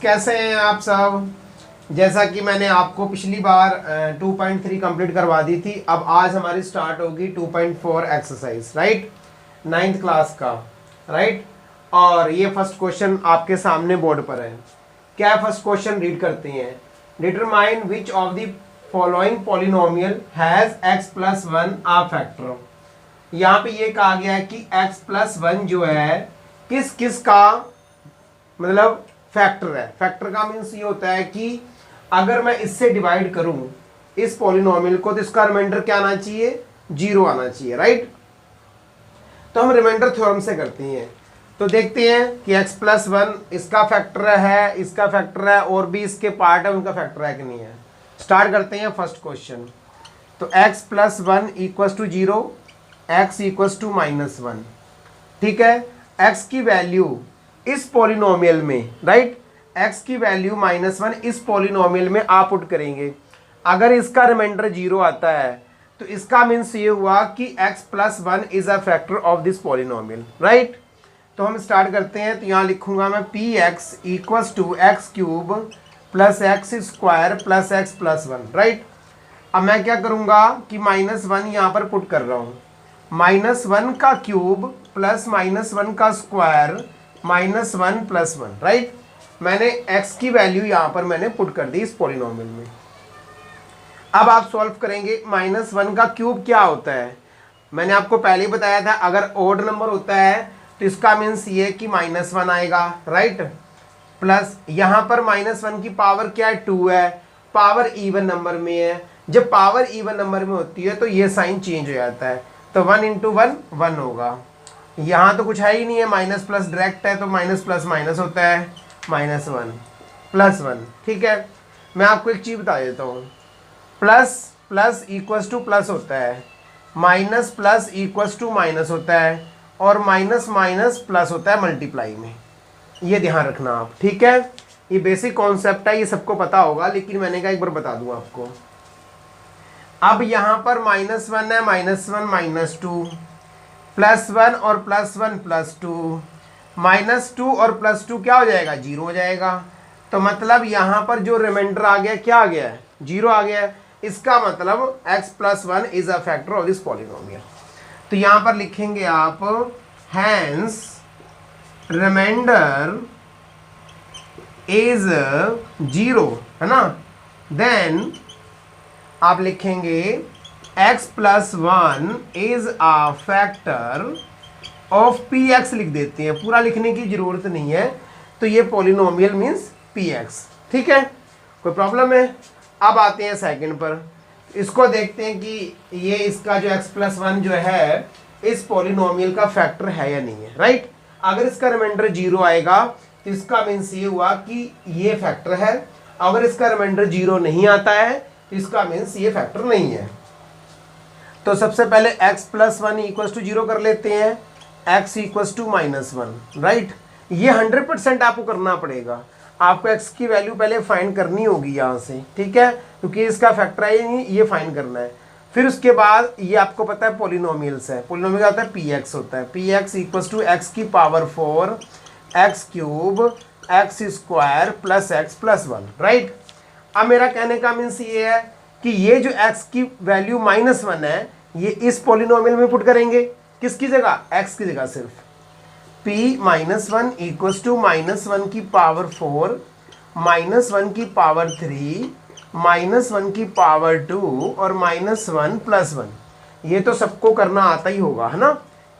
कैसे हैं आप सब। जैसा कि मैंने आपको पिछली बार 2.3 कंप्लीट करवा दी थी, अब आज हमारी स्टार्ट होगी 2.4 एक्सरसाइज, राइट, 9th क्लास का, राइट। और ये फर्स्ट क्वेश्चन आपके सामने बोर्ड पर है। क्या फर्स्ट क्वेश्चन रीड करते हैं। Determine which of the following polynomial has x plus 1 a factor. यहाँ पे ये कहा गया है कि x प्लस 1 जो है किस किस का मतलब फैक्टर है। फैक्टर का मीन्स ये होता है कि अगर मैं इससे डिवाइड करूं इस पॉलिनोमियल को तो इसका रिमाइंडर क्या आना चाहिए, 0 आना चाहिए, राइट। तो हम रिमाइंडर थ्योरम से करते हैं। तो देखते हैं कि x प्लस 1 इसका फैक्टर है, इसका फैक्टर है, और भी इसके पार्ट है उनका फैक्टर है कि नहीं है। स्टार्ट करते हैं फर्स्ट क्वेश्चन। तो x plus 1 equals to 0, x equals to minus 1, ठीक है। x की वैल्यू इस पॉलिनोमियल में, राइट, x की वैल्यू -1 इस पॉलिनोमियल में आप पुट करेंगे। अगर इसका रिमाइंडर 0 आता है तो इसका मीन्स ये हुआ कि x plus 1 is a factor of this polynomial, right. तो हम स्टार्ट करते हैं। तो यहाँ लिखूंगा मैं px equals to x cube plus x square plus x plus 1, right. अब मैं क्या करूँगा कि -1 यहाँ पर पुट कर रहा हूँ। -1 का क्यूब प्लस -1 का स्क्वायर -1 प्लस 1, राइट। मैंने x की वैल्यू यहाँ पर मैंने पुट कर दी इस पॉलिनोमियल में। अब आप सॉल्व करेंगे। -1 का क्यूब क्या होता है, मैंने आपको पहले ही बताया था, अगर ओड नंबर होता है तो इसका मीन्स ये कि -1 आएगा, राइट। प्लस यहाँ पर -1 की पावर क्या है, 2 है, पावर इवन नंबर में है। जब पावर इवन नंबर में होती है तो ये साइन चेंज हो जाता है, तो 1 इंटू 1 1 होगा। यहाँ तो कुछ है ही नहीं है, माइनस प्लस डायरेक्ट है, तो माइनस प्लस माइनस होता है, -1 प्लस 1, ठीक है। मैं आपको एक चीज़ बता देता हूँ, plus plus equals to plus होता है, minus plus equals to minus होता है, और माइनस माइनस प्लस होता है मल्टीप्लाई में। ये ध्यान रखना आप, ठीक है। ये बेसिक कॉन्सेप्ट है, ये सबको पता होगा, लेकिन मैंने कहा एक बार बता दूँ आपको। अब यहाँ पर -1 है, -1 -2, +1 और +1 +2, -2 और +2 क्या हो जाएगा, 0 हो जाएगा। तो मतलब यहाँ पर जो रिमाइंडर आ गया क्या आ गया है, 0 आ गया है। इसका मतलब x plus 1 is a factor of this polynomial. तो यहाँ पर लिखेंगे आप हैंस रिमाइंडर इज 0, है ना। देन आप लिखेंगे x plus 1 is a factor of px, लिख देते हैं, पूरा लिखने की जरूरत नहीं है। तो ये पॉलिनोमियल मीन्स px, ठीक है, कोई प्रॉब्लम है। अब आते हैं सेकंड पर, इसको देखते हैं कि ये इसका जो x प्लस 1 जो है इस पॉलिनोमियल का फैक्टर है या नहीं है, राइट। अगर इसका रिमाइंडर 0 आएगा तो इसका मीन्स ये हुआ कि ये फैक्टर है। अगर इसका रिमाइंडर 0 नहीं आता है तो इसका मीन्स ये फैक्टर नहीं है। तो सबसे पहले x प्लस 1 इक्वल्स टू 0 कर लेते हैं, x इक्वल्स टू -1, राइट। ये 100% आपको करना पड़ेगा, आपको x की वैल्यू पहले फाइंड करनी होगी यहाँ से, ठीक है, क्योंकि इसका फैक्टर है, ये फाइंड करना है। फिर उसके बाद ये आपको पता है पॉलिनोमियल्स है, पॉलिनोमियल का होता है px होता है, px इक्वल्स टू x की power 4 x cube x square plus x plus 1, right. अब मेरा कहने का मीन्स ये है कि ये जो x की वैल्यू -1 है ये इस पॉलिनोमियल में पुट करेंगे, किसकी जगह, x की जगह सिर्फ। p -1 इक्वल्स टू -1 की पावर 4 -1 की पावर 3 -1 की पावर 2 और -1 प्लस 1। ये तो सबको करना आता ही होगा, है ना,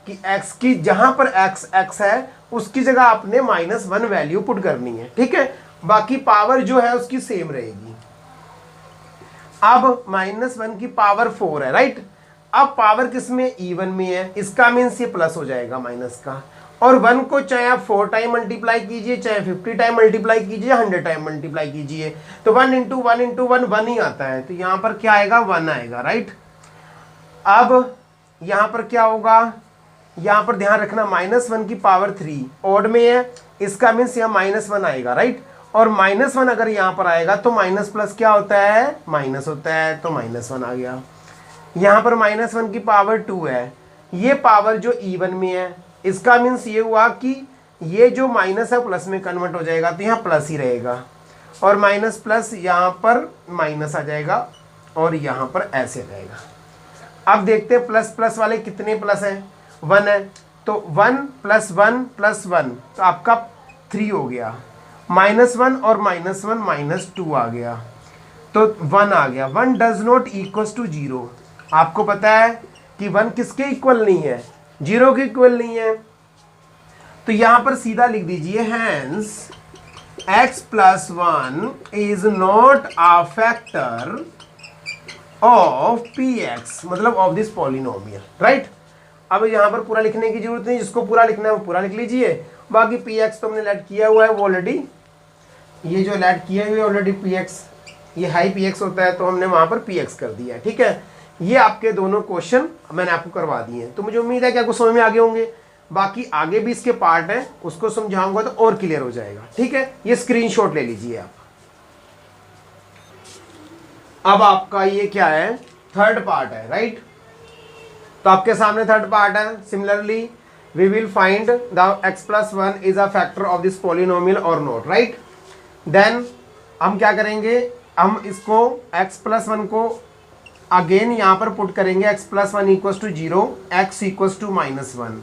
कि x की जहां पर x है उसकी जगह आपने -1 वैल्यू पुट करनी है, ठीक है। बाकी पावर जो है उसकी सेम रहेगी। अब -1 की पावर 4 है, राइट। अब पावर किस में, इवन में है, इसका मीन्स ये प्लस हो जाएगा माइनस का। और 1 को चाहे आप 4 टाइम मल्टीप्लाई कीजिए, चाहे 50 टाइम मल्टीप्लाई कीजिए, 100 टाइम मल्टीप्लाई कीजिए, तो 1 इंटू 1 इंटू 1 1 ही आता है। तो यहाँ पर क्या आएगा, 1 आएगा, राइट। अब यहाँ पर क्या होगा, यहाँ पर ध्यान रखना -1 की पावर 3 ओड में है, इसका मीन्स यहाँ -1 आएगा, राइट। और -1 अगर यहाँ पर आएगा तो माइनस प्लस क्या होता है, माइनस होता है, तो -1 आ गया। यहाँ पर -1 की पावर 2 है, ये पावर जो इवन में है, इसका मीन्स ये हुआ कि ये जो माइनस है प्लस में कन्वर्ट हो जाएगा, तो यहाँ प्लस ही रहेगा, और माइनस प्लस यहाँ पर माइनस आ जाएगा, और यहाँ पर ऐसे रहेगा। अब देखते हैं प्लस प्लस वाले कितने प्लस हैं, 1 है, तो 1 + 1 + 1 तो आपका 3 हो गया, -1 और -1 -2 आ गया, तो 1 आ गया। 1 डज नॉट इक्वल टू 0। आपको पता है कि 1 किसके इक्वल नहीं है, 0 के इक्वल नहीं है, तो यहां पर सीधा लिख दीजिए hence x + 1 is not a factor of px, मतलब ऑफ दिस पॉलिनोमियल, राइट। अब यहां पर पूरा लिखने की जरूरत नहीं, जिसको पूरा लिखना है वो पूरा लिख लीजिए, बाकी px तो हमने लेट किया हुआ है वो ऑलरेडी, ये जो लेट किया हुआ है ऑलरेडी px, ये हाई px होता है तो हमने वहां पर px कर दिया है, ठीक है। ये आपके दोनों क्वेश्चन मैंने आपको करवा दिए हैं, तो मुझे उम्मीद है कि आपको समझ में आ गए होंगे। बाकी आगे भी इसके पार्ट है, उसको समझाऊंगा तो और क्लियर हो जाएगा, ठीक है। ये स्क्रीनशॉट ले लीजिए आप। अब आपका ये क्या है, थर्ड पार्ट है, राइट। तो आपके सामने थर्ड पार्ट है। Similarly we will find the x + 1 is a factor of this polynomial और नॉट, राइट। देन हम क्या करेंगे, हम इसको x + 1 को अगेन यहाँ पर पुट करेंगे, x + 1 = 0, x = -1।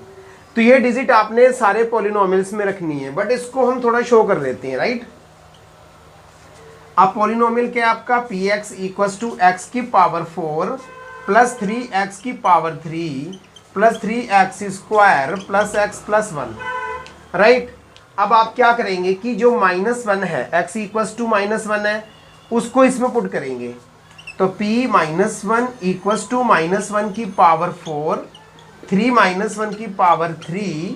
तो ये डिजिट आपने सारे पॉलिनोमियल्स में रखनी है, बट इसको हम थोड़ा शो कर देते हैं, राइट। अब पॉलिनोमियल क्या है आपका, px = x⁴ + 3x⁴ + 3x² + x + 1, right. अब आप क्या करेंगे कि जो -1 है, x = -1 है, उसको इसमें पुट करेंगे, तो p - 1 = -1⁴ 3 - 1⁴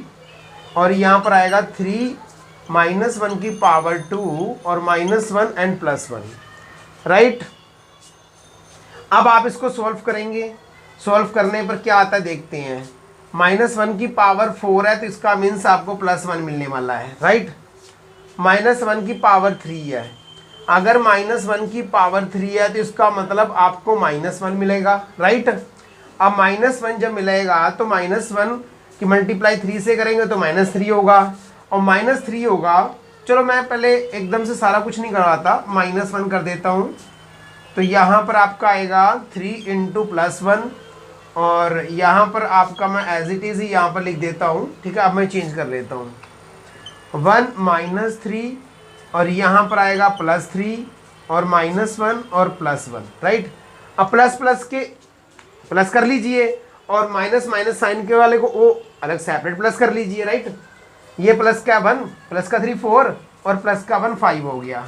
और यहाँ पर आएगा 3 - 1⁴ और -1 and +1, राइट। अब आप इसको सॉल्व करेंगे, सॉल्व करने पर क्या आता है देखते हैं। -1⁴ है तो इसका मीन्स आपको +1 मिलने वाला है, राइट। -1⁴ है, अगर -1⁴ है तो इसका मतलब आपको -1 मिलेगा, राइट। अब -1 जब मिलेगा तो -1 की मल्टीप्लाई 3 से करेंगे तो -3 होगा, और -3 होगा। चलो मैं पहले एकदम से सारा कुछ नहीं करवाता, -1 कर देता हूँ, तो यहाँ पर आपका आएगा 3 × +1, और यहाँ पर आपका मैं एज इट इज़ ही यहाँ पर लिख देता हूँ, ठीक है। अब मैं चेंज कर लेता हूँ, 1 - 3 और यहाँ पर आएगा +3 और -1 और +1, राइट। अब प्लस प्लस के प्लस कर लीजिए, और माइनस माइनस साइन के वाले को ओ अलग सेपरेट प्लस कर लीजिए, राइट। ये प्लस का 1, प्लस का 3 4 और प्लस का 1 5 हो गया।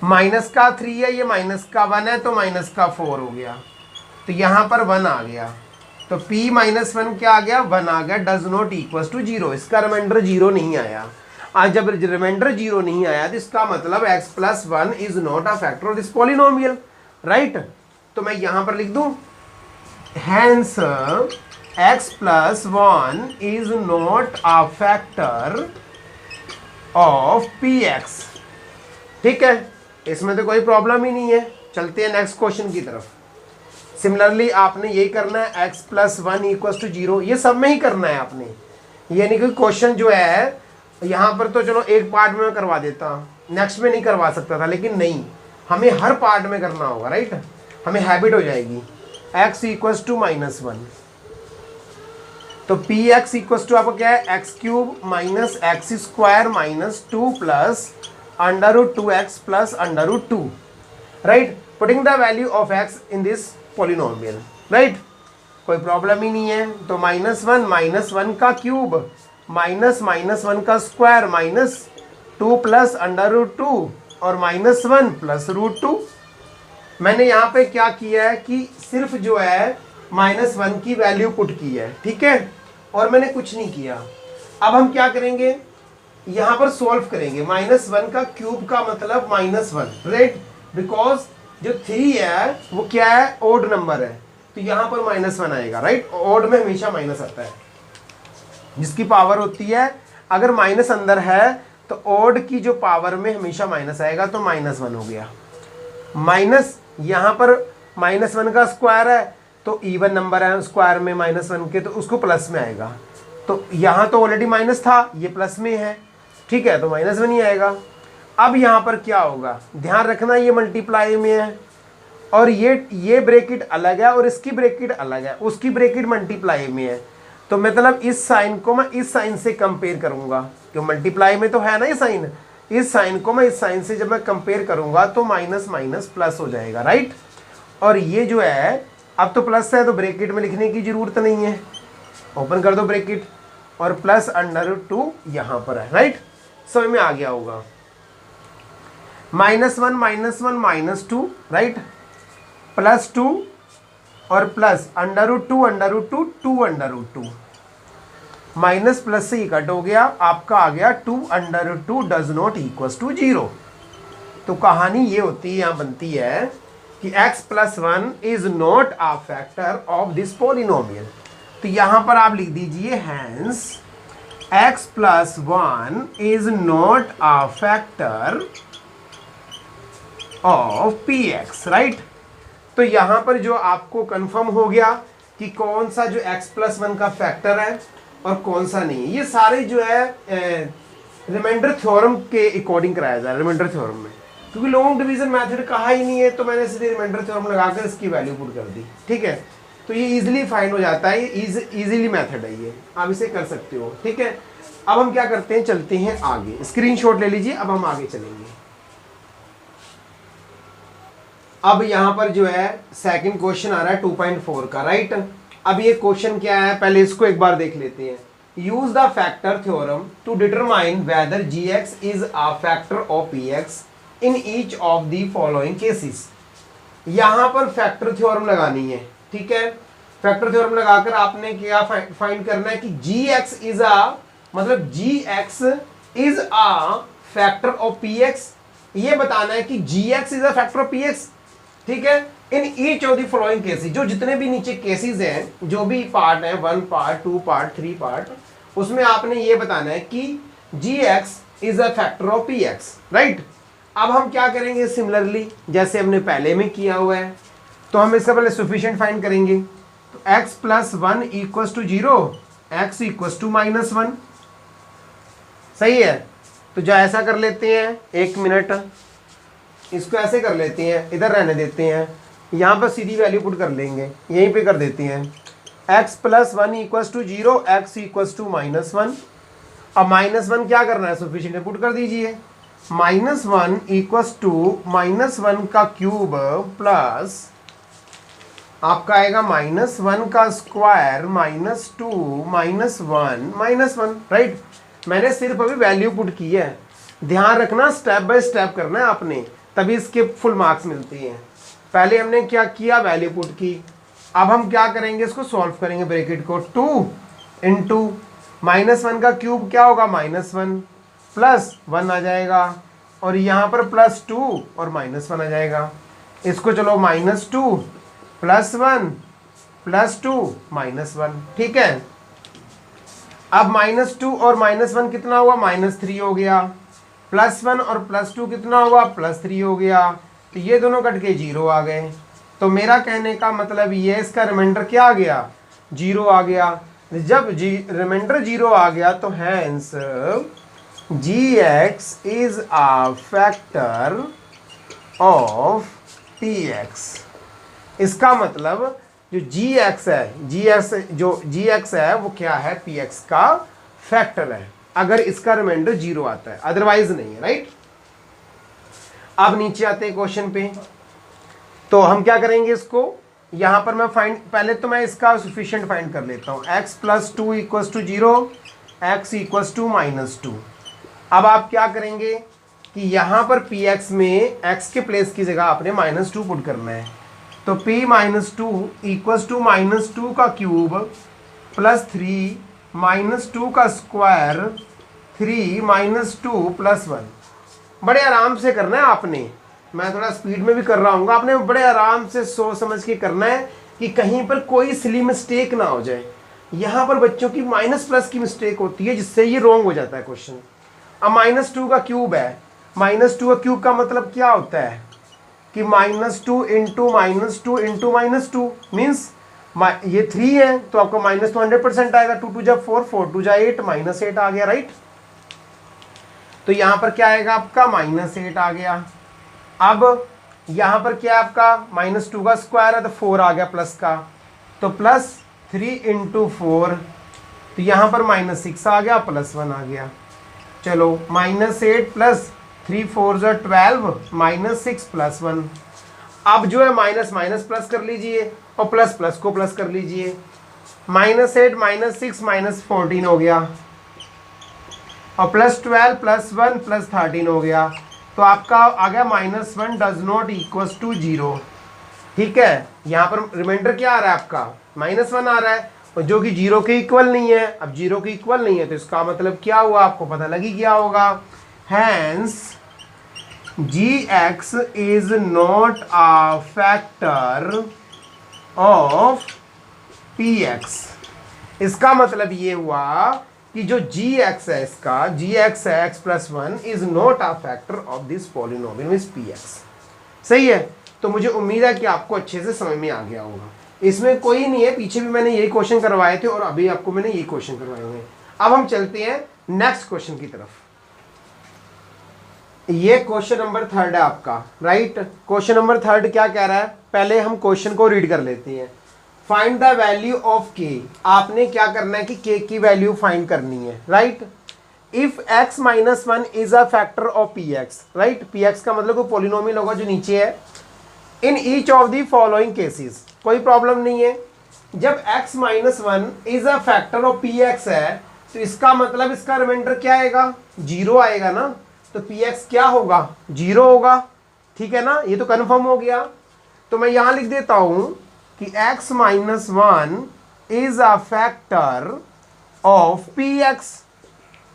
माइनस का 3 है, ये माइनस का 1 है तो माइनस का 4 हो गया, तो यहाँ पर 1 आ गया, तो p - 1 क्या आ गया, 1 आ गया। डज नॉट इक्वल टू 0, इसका रिमाइंडर 0 नहीं आया। आज जब रिमाइंडर 0 नहीं आया तो इसका मतलब x + 1 is not a factor of this polynomial, right. तो मैं यहाँ पर लिख दूं hence x + 1 is not a factor of px, ठीक है। इसमें तो कोई प्रॉब्लम ही नहीं है। चलते हैं नेक्स्ट क्वेश्चन की तरफ। सिमिलरली आपने यही करना है, x + 1 = 0, ये सब में ही करना है आपने। यानी कि क्वेश्चन जो है यहाँ पर तो चलो एक पार्ट में करवा देता, नेक्स्ट में नहीं करवा सकता था, लेकिन नहीं, हमें हर पार्ट में करना होगा, राइट। हमें हैबिट हो जाएगी। x = -1, तो px = आपको क्या है, x³ - x² - 2 + √2x + √2, right. Putting the value of x in this polynomial, right. कोई प्रॉब्लम ही नहीं है। तो -1 - 1 का क्यूब -1 का स्क्वायर -2 + √2 और -1 + √2। मैंने यहाँ पे क्या किया है कि सिर्फ जो है -1 की वैल्यू पुट की है, ठीक है, और मैंने कुछ नहीं किया। अब हम क्या करेंगे, यहाँ पर सॉल्व करेंगे। -1 का क्यूब का मतलब -1, राइट, बिकॉज जो 3 है वो क्या है, ओड नंबर है, तो यहाँ पर -1 आएगा, राइट। ओड में हमेशा माइनस आता है, जिसकी पावर होती है, अगर माइनस अंदर है तो ओड की जो पावर में हमेशा माइनस आएगा, तो -1 हो गया। माइनस यहाँ पर -1 का स्क्वायर है तो इवन नंबर है स्क्वायर में -1 के, तो उसको प्लस में आएगा। तो यहाँ तो ऑलरेडी माइनस था, ये प्लस में है, ठीक है, तो माइनस में नहीं आएगा। अब यहाँ पर क्या होगा, ध्यान रखना ये मल्टीप्लाई में है और ये ब्रैकेट अलग है और इसकी ब्रैकेट अलग है, उसकी ब्रैकेट मल्टीप्लाई में है। तो मतलब इस साइन को मैं इस साइन से कंपेयर करूंगा, क्यों मल्टीप्लाई में तो है ना ये साइन, इस साइन को मैं इस साइन से जब मैं कंपेयर करूंगा तो माइनस माइनस प्लस हो जाएगा, राइट। और ये जो है अब तो प्लस है तो ब्रैकेट में लिखने की जरूरत नहीं है, ओपन कर दो ब्रैकेट और प्लस √2 यहाँ पर है, राइट। समझ में आ गया होगा। -1 -1 -2, राइट, +2 और प्लस √2 2 माइनस प्लस से ही कट हो गया, आपका आ गया 2 डज नॉट इक्वल्स टू 0। तो कहानी ये होती है, यहाँ बनती है कि x+1 is not a factor of this polynomial. तो यहाँ पर आप लिख दीजिए hence x+1 is not a factor of px, right. तो यहाँ पर जो आपको कंफर्म हो गया कि कौन सा जो x+1 का फैक्टर है और कौन सा नहीं, ये सारे जो है रिमाइंडर थ्योरम के अकॉर्डिंग कराया जा रहा है, रिमाइंडर थ्योरम में, क्योंकि लॉन्ग डिवीजन मेथड कहा ही नहीं है तो मैंने सीधे रिमाइंडर थ्योरम लगाकर इसकी वैल्यू पुट कर दी, ठीक है। तो ये इजीली फाइंड हो जाता है, ये इजीली मेथड है, ये आप इसे कर सकते हो, ठीक है। अब हम क्या करते हैं, चलते हैं आगे, स्क्रीनशॉट ले लीजिए, अब हम आगे चलेंगे। अब यहाँ पर जो है सेकंड क्वेश्चन आ रहा है 2.4 का, राइट। अब ये क्वेश्चन क्या है, पहले इसको एक बार देख लेते हैं। Use the factor theorem to determine whether gx is a factor of px in each of the following cases. यहाँ पर फैक्टर थ्योरम लगानी है, ठीक है। फैक्टर थ्योरम लगाकर आपने क्या फाइंड करना है कि gx इज अ, मतलब gx is a factor of px, ये बताना है कि gx is a factor of px, ठीक है। इन each of the following cases, जो जितने भी नीचे केसेस हैं, जो भी पार्ट है, 1 पार्ट 2 पार्ट 3 पार्ट, उसमें आपने ये बताना है कि gx is a factor of px, right. अब हम क्या करेंगे, सिमिलरली जैसे हमने पहले में किया हुआ है, तो हम इसका पहले सफिशिएंट फाइंड करेंगे। तो x+1 equals to 0, x equals to -1, सही है। तो जो ऐसा कर लेते हैं, 1 मिनट, इसको ऐसे कर लेते हैं, इधर रहने देते हैं, यहाँ पर सीधी वैल्यू पुट कर लेंगे, यहीं पे कर देते हैं। x+1 equals to 0, x equals to -1। अब -1 क्या करना है, सफिशिएंट पुट कर दीजिए। -1 इक्वल्स टू -1 का क्यूब प्लस आपका आएगा -1 का स्क्वायर -2 -1, राइट। मैंने सिर्फ अभी वैल्यू पुट की है, ध्यान रखना स्टेप बाय स्टेप करना है आपने, तभी इसके फुल मार्क्स मिलते हैं। पहले हमने क्या किया, वैल्यू पुट की। अब हम क्या करेंगे, इसको सॉल्व करेंगे, ब्रैकेट को 2 इंटू -1 का क्यूब क्या होगा, -1 प्लस 1 आ जाएगा, और यहाँ पर +2 और -1 आ जाएगा। इसको चलो -2 +1 +2 -1, ठीक है। अब -2 और -1 कितना हुआ, -3 हो गया, +1 और +2 कितना हुआ, +3 हो गया। तो ये दोनों कट के 0 आ गए। तो मेरा कहने का मतलब ये, इसका रिमाइंडर क्या आ गया, 0 आ गया। जब रिमाइंडर 0 आ गया तो hence gx is a factor of px। इसका मतलब जो gx है वो क्या है, px का फैक्टर है, अगर इसका रिमाइंडर 0 आता है, अदरवाइज नहीं है, राइट। अब नीचे आते हैं क्वेश्चन पे, तो हम क्या करेंगे, इसको यहां पर मैं पहले तो मैं इसका सफिशिएंट फाइंड कर लेता हूं। x+2 equals to 0, x equals to -2। अब आप क्या करेंगे कि यहां पर px में x के प्लेस की जगह आपने -2 पुट करना है। तो p-2 इक्वल्स टू -2 का क्यूब प्लस 3 -2 का स्क्वायर 3 -2 + 1। बड़े आराम से करना है आपने, मैं थोड़ा स्पीड में भी कर रहा हूँ, आपने बड़े आराम से सोच समझ के करना है कि कहीं पर कोई सिली मिस्टेक ना हो जाए। यहाँ पर बच्चों की माइनस+ की मिस्टेक होती है, जिससे ये रॉन्ग हो जाता है क्वेश्चन। अब -2 का क्यूब है, -2 का क्यूब का मतलब क्या होता है कि -2 इंटू -2 इंटू -2 मीन्स ये 3 है तो आपका माइनस तो 100% आएगा। 2 2 जा 4, 4 2 जा 8, -8 आ गया, राइट। तो यहां पर क्या आएगा आपका -8 आ गया। अब यहां पर क्या है आपका -2 का स्क्वायर है तो 4 आ गया प्लस का, तो +3 × 4, तो यहां पर -6 आ गया, +1 आ गया। चलो -8 + 3 4 = 12, -6 +1। अब जो है माइनस माइनस प्लस कर लीजिए और प्लस प्लस को प्लस कर लीजिए। -8 -6 -14 हो गया और +12 +1 +13 हो गया। तो आपका आ गया -1 डज नॉट इक्वल टू 0। ठीक है, यहाँ पर रिमाइंडर क्या आ रहा है आपका -1 आ रहा है और जो कि 0 के इक्वल नहीं है। अब 0 के इक्वल नहीं है तो इसका मतलब क्या हुआ आपको पता लग ही गया होगा। Hence gx is not a factor of px। इसका मतलब ये हुआ कि जो gx है इसका gx है x+1 is not a factor of this polynomial means px। सही है, तो मुझे उम्मीद है कि आपको अच्छे से समझ में आ गया होगा। इसमें कोई नहीं है, पीछे भी मैंने यही क्वेश्चन करवाए थे और अभी आपको मैंने यही क्वेश्चन करवाए हुए। अब हम चलते हैं नेक्स्ट क्वेश्चन की तरफ। ये क्वेश्चन नंबर 3 है आपका, राइट। क्वेश्चन नंबर 3 क्या कह रहा है, पहले हम क्वेश्चन को रीड कर लेते हैं। Find the value of k। आपने क्या करना है कि k की वैल्यू फाइंड करनी है, right. If x - 1 is a factor of px, right. px का मतलब कोई पॉलिनोमियल होगा जो नीचे है। इन each of the following cases, कोई प्रॉब्लम नहीं है। जब x - 1 is a factor of px है तो इसका मतलब इसका रिमाइंडर क्या आएगा, 0 आएगा ना। तो px क्या होगा, 0 होगा। ठीक है ना, ये तो कंफर्म हो गया। तो मैं यहां लिख देता हूं कि x - 1 is a factor of px।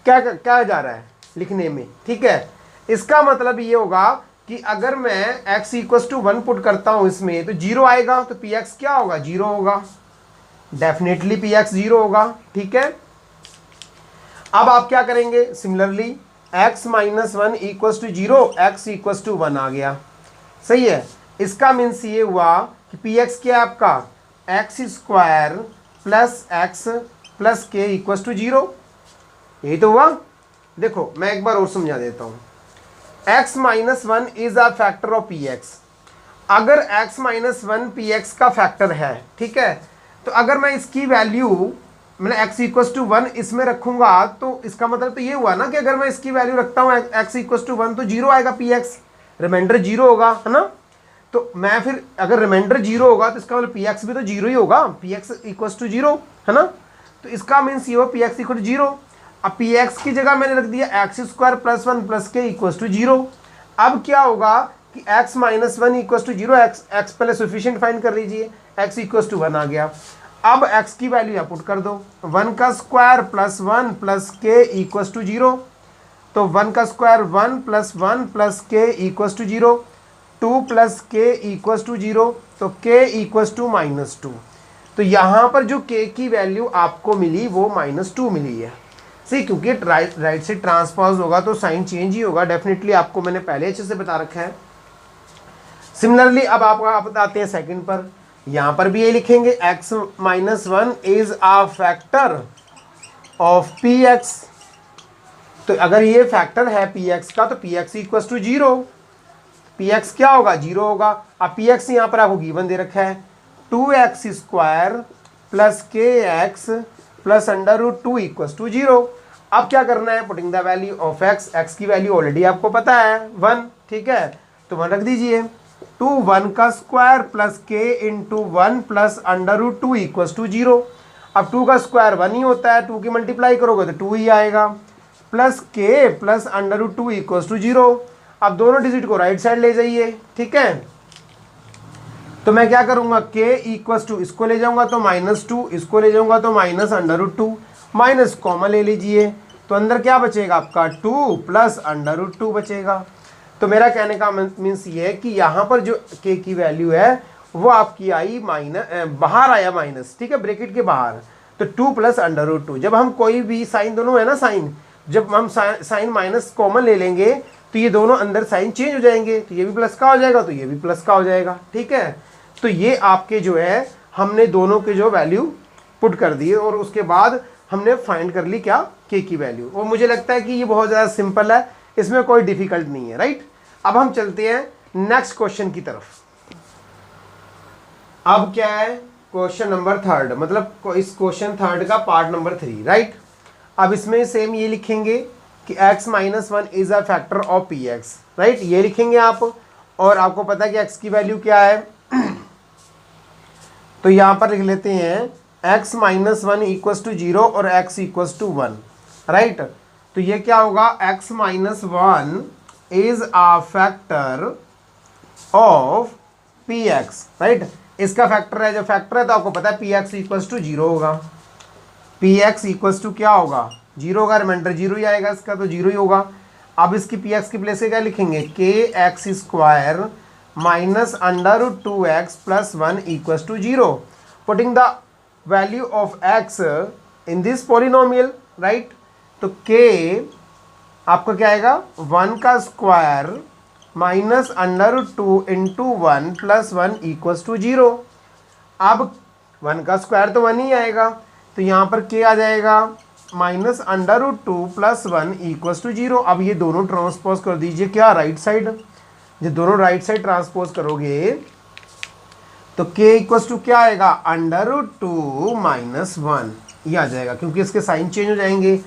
क्या क्या जा रहा है लिखने में, ठीक है। इसका मतलब ये होगा कि अगर मैं x = 1 पुट करता हूं इसमें तो 0 आएगा, तो px क्या होगा, 0 होगा। डेफिनेटली px 0 होगा, ठीक है। अब आप क्या करेंगे, सिमिलरली x - 1 = 0, x = 1 आ गया। सही है, इसका मीन्स ये हुआ कि px क्या है आपका x² + x + k = 0। यही तो हुआ। देखो मैं एक बार और समझा देता हूँ। x - 1 is a factor of px। अगर x - 1 px का फैक्टर है, ठीक है, तो अगर मैं इसकी वैल्यू मैंने x = 1 इसमें रखूंगा तो इसका मतलब तो ये हुआ ना कि अगर मैं इसकी वैल्यू रखता हूँ x = 1 तो 0 आएगा px, रिमाइंडर 0 होगा, है ना। तो मैं फिर अगर रिमाइंडर 0 होगा तो इसका मतलब px भी तो 0 ही होगा, px = 0, है ना। तो इसका मीन्स ये हो px = 0। अब px की जगह मैंने रख दिया x² + 1 + k = 0। अब क्या होगा कि x - 1 = 0, x पहले सफिशिएंट फाइंड कर लीजिए, x = 1 आ गया। अब x की वैल्यू यहाँ पुट कर दो, 1 का स्क्वायर + 1 + k = 0। तो 1 का स्क्वायर 1 + 1 + k = 0, 2 + k = 0, तो k = -2। तो यहाँ पर जो k की वैल्यू आपको मिली वो -2 मिली है। सही, क्योंकि राइट से ट्रांसपोज होगा तो साइन चेंज ही होगा, डेफिनेटली आपको मैंने पहले अच्छे से बता रखा है। सिमिलरली अब आप बताते हैं सेकंड पर, यहां पर भी ये लिखेंगे x - 1 is a factor of px। तो अगर ये फैक्टर है px का तो px = 0, px क्या होगा, 0 होगा। अब px यहां पर आपको गिवन दे रखा है 2x² + kx + √2 = 0। अब क्या करना है, putting the value of x की वैल्यू ऑलरेडी आपको पता है 1, ठीक है, तो 1 रख दीजिए। 2 1 का स्क्वायर + k × 1 + √2 = 0। अब 2 का स्क्वायर 1 ही होता है, 2 की मल्टीप्लाई करोगे तो 2 ही आएगा, + k + √2 = 0। अब दोनों डिजिट को राइट साइड ले जाइए, ठीक है। तो मैं क्या करूंगा, k = इसको ले जाऊंगा तो -2, इसको ले जाऊंगा तो -√2, माइनस कॉमन ले लीजिए तो अंदर क्या बचेगा आपका 2 + √2 बचेगा। तो मेरा कहने का मीन्स ये है कि यहाँ पर जो k की वैल्यू है वो आपकी आई बाहर आया माइनस, ठीक है, ब्रैकेट के बाहर। तो 2 + √2, जब हम कोई भी साइन, दोनों है ना साइन, जब हम साइन माइनस कॉमन ले लेंगे तो ये दोनों अंदर साइन चेंज हो जाएंगे, तो ये भी प्लस का हो जाएगा तो ये भी प्लस का हो जाएगा, ठीक है। तो ये आपके जो है हमने दोनों के जो वैल्यू पुट कर दिए और उसके बाद हमने फाइंड कर ली क्या, के की वैल्यू। और मुझे लगता है कि ये बहुत ज़्यादा सिंपल है, इसमें कोई डिफिकल्ट नहीं है, राइट। अब हम चलते हैं नेक्स्ट क्वेश्चन की तरफ। अब क्या है, क्वेश्चन नंबर 3, मतलब इस क्वेश्चन 3 का पार्ट नंबर 3, राइट। अब इसमें सेम ये लिखेंगे कि x minus 1 is a factor of P x, right, ये लिखेंगे आप। और आपको पता है कि x की वैल्यू क्या है, तो यहां पर लिख लेते हैं x माइनस 1 इक्वस टू 0 और x इक्वस टू 1, राइट। तो ये क्या होगा, x minus 1 is a factor of P x, right. इसका फैक्टर है, जब फैक्टर है तो आपको पता है पी एक्स इक्वल्स टू 0 होगा, पी एक्स इक्वल्स टू क्या होगा, 0 होगा, रिमाइंडर 0 ही आएगा इसका, तो 0 ही होगा। अब इसकी पी एक्स की प्लेस से क्या लिखेंगे, k x square minus under root 2x plus 1 equals to 0, putting the value of x in this polynomial, right. तो के आपका क्या आएगा, 1 का square minus under root 2 into 1 plus 1 equals to 0। अब 1 का स्क्वायर तो 1 ही आएगा, तो यहाँ पर के आ जाएगा minus under root 2 plus 1 equals to 0। अब ये दोनों ट्रांसपोज कर दीजिए क्या, राइट साइड। ये दोनों राइट साइड ट्रांसपोज करोगे तो के इक्वल्स टू क्या आएगा, अंडर रूट 2 माइनस 1, ये आ जाएगा, क्योंकि इसके साइन चेंज हो जाएंगे।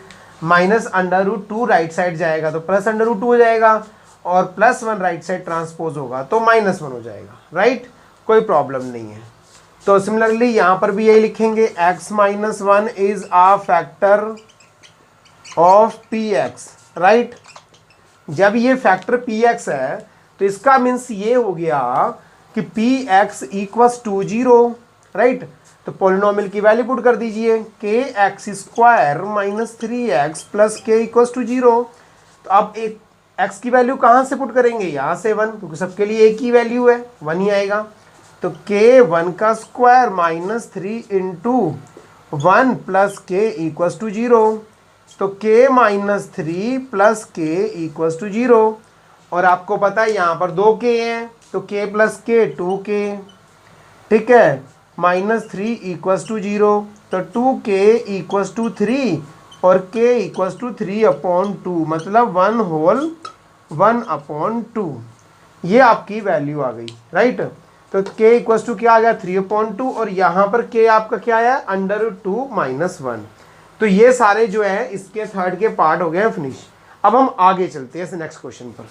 Minus under root 2 right side जाएगा तो प्लस अंडर रूट 2 हो जाएगा, और प्लस 1 राइट साइड ट्रांसपोज होगा तो माइनस 1 हो जाएगा, राइट, कोई प्रॉब्लम नहीं है। तो सिमिलरली यहाँ पर भी यही लिखेंगे, x minus 1 is a factor of P x, right. जब ये फैक्टर पी एक्स है तो इसका मीन्स ये हो गया कि p x equals to 0, right. तो पॉलिनोमियल की वैल्यू पुट कर दीजिए, k x square minus 3x plus k equals to 0। तो अब एक x की वैल्यू कहाँ से पुट करेंगे, यहाँ से 1, क्योंकि सबके लिए एक ही वैल्यू है, 1 ही आएगा। तो k 1 का square minus 3 into 1 plus k equals to 0। तो k minus 3 plus k equals to 0। और आपको पता है यहाँ पर 2k हैं, तो k प्लस के 2k, ठीक है, माइनस 3 इक्वल्स टू 0। तो 2k इक्वल्स टू 3 और k इक्वल्स टू 3/2, मतलब 1 होल 1/2, ये आपकी वैल्यू आ गई, राइट। तो k इक्वल्स टू क्या आ गया, 3/2, और यहाँ पर k आपका क्या आया, अंडर रूट 2 माइनस 1। तो ये सारे जो है इसके थर्ड के पार्ट हो गए फिनिश। अब हम आगे चलते हैं नेक्स्ट क्वेश्चन पर।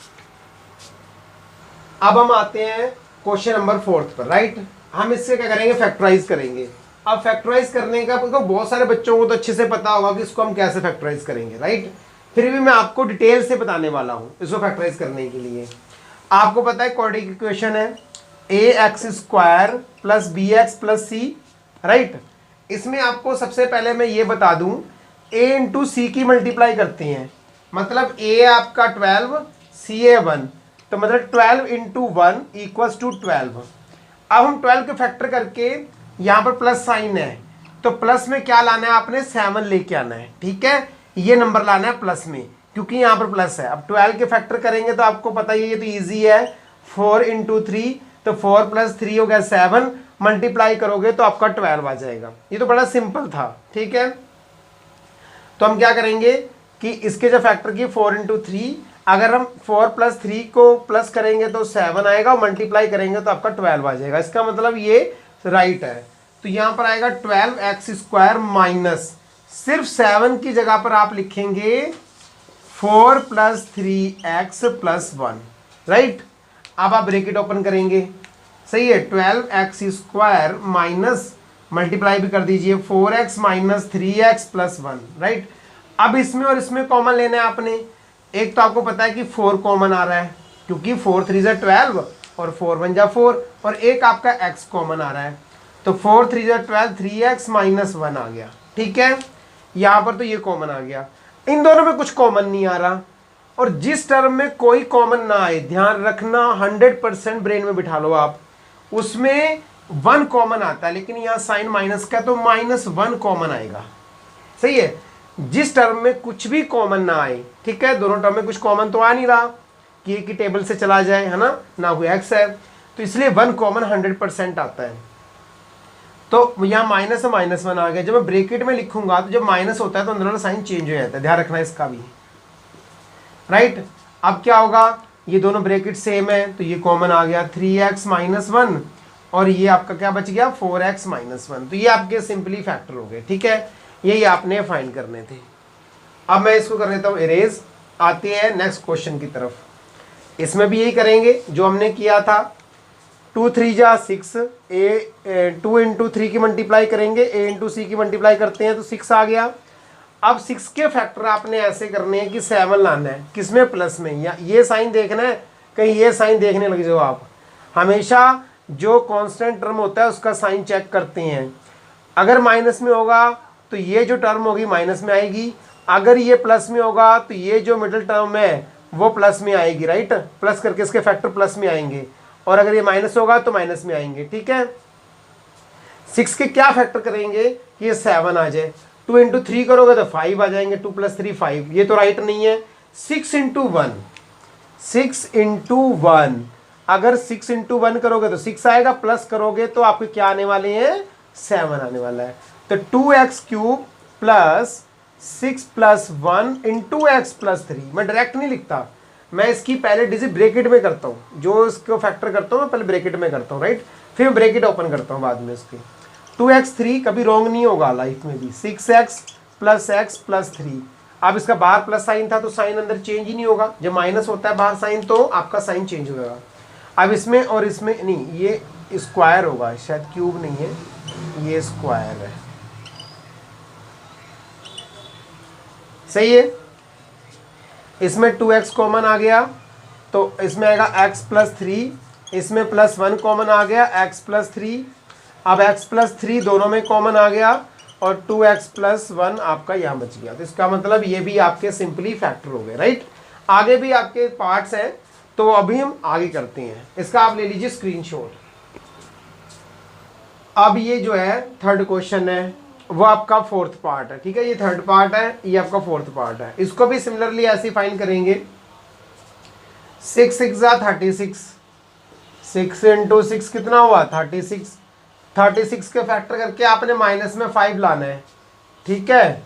अब हम आते हैं क्वेश्चन नंबर 4 पर, राइट। हम इससे क्या करेंगे, फैक्टराइज करेंगे। अब फैक्टराइज करने का तो बहुत सारे बच्चों को तो अच्छे से पता होगा कि इसको हम कैसे फैक्टराइज करेंगे, राइट। फिर भी मैं आपको डिटेल से बताने वाला हूं इसको फैक्टराइज करने के लिए। आपको पता है क्वाड्रेटिक इक्वेशन है ax square plus B X plus C, right. इसमें आपको सबसे पहले मैं ये बता दूं, a इंटू सी की मल्टीप्लाई करते हैं, मतलब a आपका 12, सी है 1, तो मतलब 12 इंटू 1 इक्वल्स टू 12। अब हम 12 के फैक्टर करके, यहाँ पर प्लस साइन है तो प्लस में क्या लाना है आपने, 7 लेके आना है, ठीक है, ये नंबर लाना है प्लस में, क्योंकि यहाँ पर प्लस है। अब 12 के फैक्टर करेंगे तो आपको पता ही है, ये तो ईजी है, 4 इंटू 3, तो 4 प्लस 3 हो गया 7, मल्टीप्लाई करोगे तो आपका 12 आ जाएगा। ये तो बड़ा सिंपल था, ठीक है। तो हम क्या करेंगे कि इसके जो फैक्टर की 4 इंटू 3, अगर हम 4 प्लस 3 को प्लस करेंगे तो 7 आएगा, और मल्टीप्लाई करेंगे तो आपका 12 आ जाएगा। इसका मतलब ये राइट है। तो यहाँ पर आएगा 12x स्क्वायर माइनस, सिर्फ 7 की जगह पर आप लिखेंगे 4 प्लस 3x प्लस 1, राइट। अब आप ब्रैकेट ओपन करेंगे, सही है, 12x स्क्वायर माइनस, मल्टीप्लाई भी कर दीजिए, 4x minus 3x plus 1, right. अब इसमें और इसमें कॉमन लेना है आपने। एक तो आपको पता है कि 4 कॉमन आ रहा है, क्योंकि 4 3 = 12 और 4 1 = 4, और एक आपका x कॉमन आ रहा है, तो 4 3 = 12, 3x माइनस 1 आ गया, ठीक है। यहाँ पर तो ये कॉमन आ गया, इन दोनों में कुछ कॉमन नहीं आ रहा। और जिस टर्म में कोई कॉमन ना आए, ध्यान रखना, 100% ब्रेन में बिठा लो आप, उसमें 1 कॉमन आता है, लेकिन यहाँ साइन माइनस का तो -1 कॉमन आएगा, सही है। जिस टर्म में कुछ भी कॉमन ना आए, ठीक है, दोनों टर्म में कुछ कॉमन तो आ नहीं रहा कि एक ही टेबल से चला जाए, है ना कोई x है, तो इसलिए 1 कॉमन 100% आता है। तो यहाँ माइनस से -1 आ गया। जब मैं ब्रैकेट में लिखूंगा तो जब माइनस होता है तो अंदर वाला साइन चेंज हो जाता है, ध्यान रखना इसका भी, राइट। अब क्या होगा, ये दोनों ब्रैकेट सेम है तो ये कॉमन आ गया 3x - 1 और ये आपका क्या बच गया 4x - 1। तो ये आपके सिंपली फैक्टर हो गए, ठीक है, यही आपने फाइंड करने थे। अब मैं इसको कर देता हूँ इरेज। आते हैं नेक्स्ट क्वेश्चन की तरफ। इसमें भी यही करेंगे जो हमने किया था, 2 3 जा 6, 2 × 3 की मल्टीप्लाई करेंगे, a × c की मल्टीप्लाई करते हैं तो 6 आ गया। अब 6 के फैक्टर आपने ऐसे करने हैं कि 7 लाना है, किसमें, प्लस में, या ये साइन देखना है, कहीं ये साइन देखने लग जाओ आप। हमेशा जो कांस्टेंट टर्म होता है उसका साइन चेक करते हैं। अगर माइनस में होगा तो ये जो टर्म होगी माइनस में आएगी, अगर ये प्लस में होगा तो ये जो मिडिल टर्म है वो प्लस में आएगी, राइट, प्लस करके इसके फैक्टर प्लस में आएंगे, और अगर ये माइनस होगा तो माइनस में आएंगे, ठीक है। 6 के क्या फैक्टर करेंगे कि ये 7 आ जाए, 2 × 3 करोगे तो 5 आ जाएंगे, 2 + 3 5, ये तो राइट नहीं है। 6 × 1, 6 × 1, अगर 6 × 1 करोगे तो 6 आएगा, प्लस करोगे तो आपके क्या आने वाले हैं 7 आने वाला है। तो 2x³ + 6 + 1 × x + 3, मैं डायरेक्ट नहीं लिखता, मैं इसकी पहले डिजिट ब्रैकेट में करता हूँ, जो इसको फैक्टर करता हूँ मैं पहले ब्रैकेट में करता हूँ, राइट, फिर ब्रैकेट ओपन करता हूँ बाद में इसके। 2x3 कभी रॉन्ग नहीं होगा लाइफ में भी, 6x + x + 3। अब इसका बाहर प्लस साइन था तो साइन अंदर चेंज ही नहीं होगा, जब माइनस होता है बाहर साइन तो आपका साइन चेंज हो जाएगा। अब इसमें और इसमें नहीं, ये स्क्वायर होगा, शायद क्यूब नहीं है, ये स्क्वायर है, सही है। इसमें 2x कॉमन आ गया तो इसमें आएगा x + 3, इसमें +1 कॉमन आ गया x + 3। अब x + 3 दोनों में कॉमन आ गया और 2x + 1 आपका यहाँ बच गया। तो इसका मतलब ये भी आपके सिंपली फैक्टर हो गए, राइट। आगे भी आपके पार्ट्स हैं तो अभी हम आगे करते हैं। इसका आप ले लीजिए स्क्रीनशॉट। अब ये जो है थर्ड क्वेश्चन है वो आपका फोर्थ पार्ट है, ठीक है, ये थर्ड पार्ट है, ये आपका फोर्थ पार्ट है। इसको भी सिमिलरली ऐसे फाइंड करेंगे। 6 × 6 = 36, 6 × 6 कितना हुआ 36, 36 के फैक्टर करके आपने माइनस में 5 लाना है, ठीक है।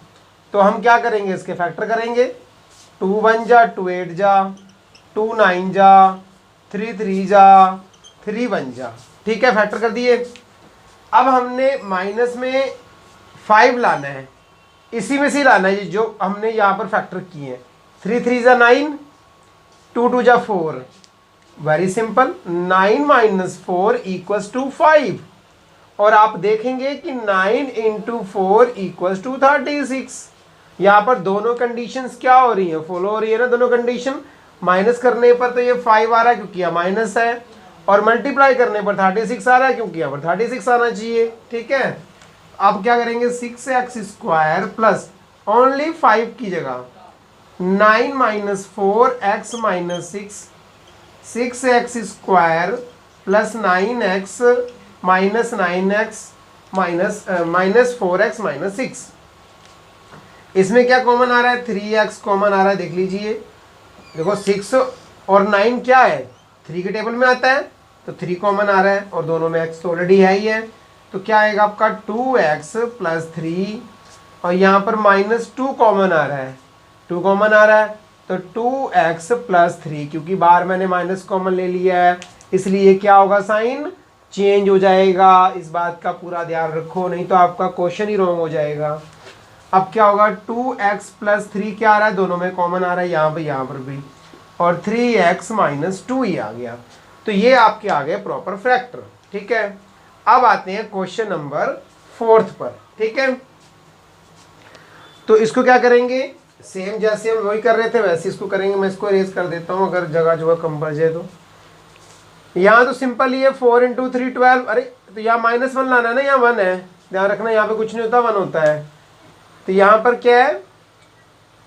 तो हम क्या करेंगे, इसके फैक्टर करेंगे, 2 1 जा 2 8 जा, 2 9 जा, 3 3 जा, 3 1 जा, ठीक है, फैक्टर कर दिए। अब हमने माइनस में 5 लाना है, इसी में से लाना है जो हमने यहाँ पर फैक्टर किए हैं। 3 3 जा 9, 2 2 जा 4, वेरी सिंपल, 9 - 4 = 5। और आप देखेंगे कि 9 × 4 = 36। यहाँ पर दोनों कंडीशंस क्या हो रही है, फॉलो हो रही है ना दोनों कंडीशन। माइनस करने पर तो ये 5 आ रहा है क्योंकि यहाँ माइनस है, और मल्टीप्लाई करने पर 36 आ रहा है क्योंकि यहाँ पर 36 आना चाहिए, ठीक है। अब क्या करेंगे, 6x² प्लस ओनली 5 की जगह 9 - 4x - 6, 6x² plus 9x minus 9x minus 4x - 6। इसमें क्या कॉमन आ रहा है, 3x कॉमन आ रहा है, देख लीजिए। देखो 6 और 9 क्या है, 3 के टेबल में आता है तो 3 कॉमन आ रहा है, और दोनों में x तो ऑलरेडी है ही है। तो क्या आएगा आपका 2x + 3, और यहाँ पर -2 कॉमन आ रहा है, 2 कॉमन आ रहा है तो 2x + 3, क्योंकि बाहर मैंने माइनस कॉमन ले लिया है इसलिए क्या होगा, साइन चेंज हो जाएगा। इस बात का पूरा ध्यान रखो, नहीं तो आपका क्वेश्चन ही रॉन्ग हो जाएगा। अब क्या होगा, 2x + 3 क्या आ रहा है, दोनों में कॉमन आ रहा है, यहाँ पर भी, और 3x - 2 ही आ गया। तो ये आपके आ गए प्रॉपर फैक्टर, ठीक है। अब आते हैं क्वेश्चन नंबर 4 पर, ठीक है। तो इसको क्या करेंगे, सेम जैसे हम वही कर रहे थे वैसे इसको करेंगे। मैं इसको इरेज कर देता हूँ अगर जगह जगह कम पड़ जाए तो। यहाँ तो सिंपल ही है, 4 × 3 12। अरे तो यहाँ -1 लाना है ना, यहाँ 1 है, ध्यान रखना, यहाँ पे कुछ नहीं होता, 1 होता है। तो यहाँ पर क्या है,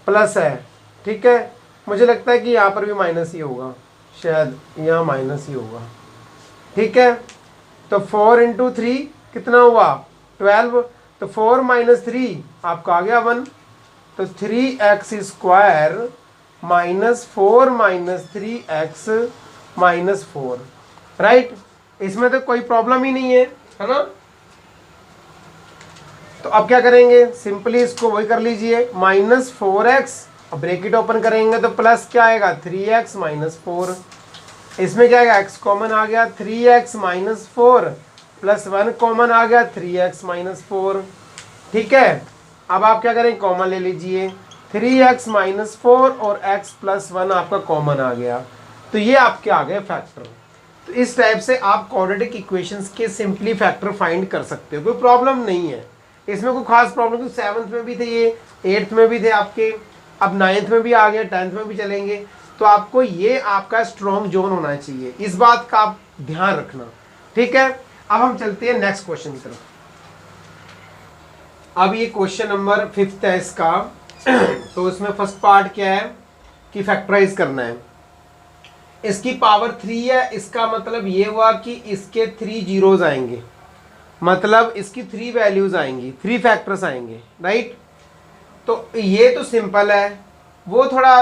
प्लस है, ठीक है। मुझे लगता है कि यहाँ पर भी माइनस ही होगा, शायद यहाँ माइनस ही होगा, ठीक है। तो 4 × 3 कितना हुआ 12, तो 4 - 3 आपका आ गया 1, तो 3x² - 4 - 3x - 4, राइट। इसमें तो कोई प्रॉब्लम ही नहीं है ना। तो अब क्या करेंगे, सिंपली इसको वही कर लीजिए, -4x, अब ब्रैकेट ओपन करेंगे तो प्लस क्या आएगा 3x - 4, इसमें क्या आएगा x कॉमन आ गया 3x - 4 प्लस 1 कॉमन आ गया 3x - 4। ठीक है, अब आप क्या करें, कॉमन ले लीजिए, 3x - 4 और x + 1 आपका कॉमन आ गया, तो ये आपके आ गए फैक्टर। तो इस टाइप से आप क्वाड्रेटिक इक्वेशंस के सिंपली फैक्टर फाइंड कर सकते हो, कोई प्रॉब्लम नहीं है इसमें, कोई खास प्रॉब्लम। 7th में भी थे ये, 8th में भी थे आपके, अब 9th में भी आ गए, 10th में भी चलेंगे। तो आपको ये आपका स्ट्रॉन्ग जोन होना चाहिए, इस बात का आप ध्यान रखना। ठीक है, अब हम चलते हैं नेक्स्ट क्वेश्चन की तरफ। अब ये क्वेश्चन नंबर 5th है इसका। तो इसमें फर्स्ट पार्ट क्या है कि फैक्टराइज करना है। इसकी पावर 3 है, इसका मतलब ये हुआ कि इसके 3 जीरोज आएंगे, मतलब इसकी 3 वैल्यूज आएंगी, 3 फैक्टर्स आएंगे, राइट। तो ये तो सिंपल है, वो थोड़ा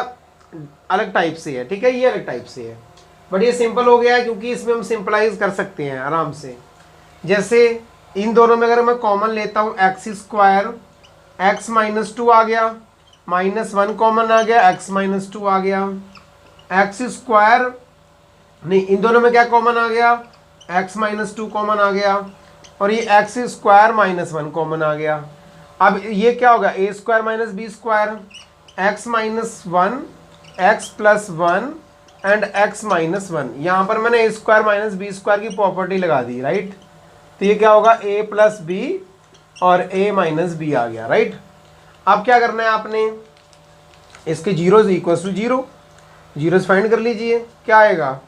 अलग टाइप से है। ठीक है, ये अलग टाइप से है, बट ये सिंपल हो गया है क्योंकि इसमें हम सिंपलाइज कर सकते हैं आराम से। जैसे इन दोनों में अगर मैं कॉमन लेता हूँ x² x - 2 आ गया, -1 कॉमन आ गया, x - 2 आ गया, x² नहीं, इन दोनों में क्या कॉमन आ गया, x - 2 कॉमन आ गया, और ये x² - 1 कॉमन आ गया। अब ये क्या होगा, a² - b², x - 1 x + 1 and x - 1। यहाँ पर मैंने a² - b² की प्रॉपर्टी लगा दी, राइट। तो ये क्या होगा, a + b और a - b आ गया, राइट। अब क्या करना है आपने, इसके zeros equal to 0, zeros find कर लीजिए। क्या आएगा,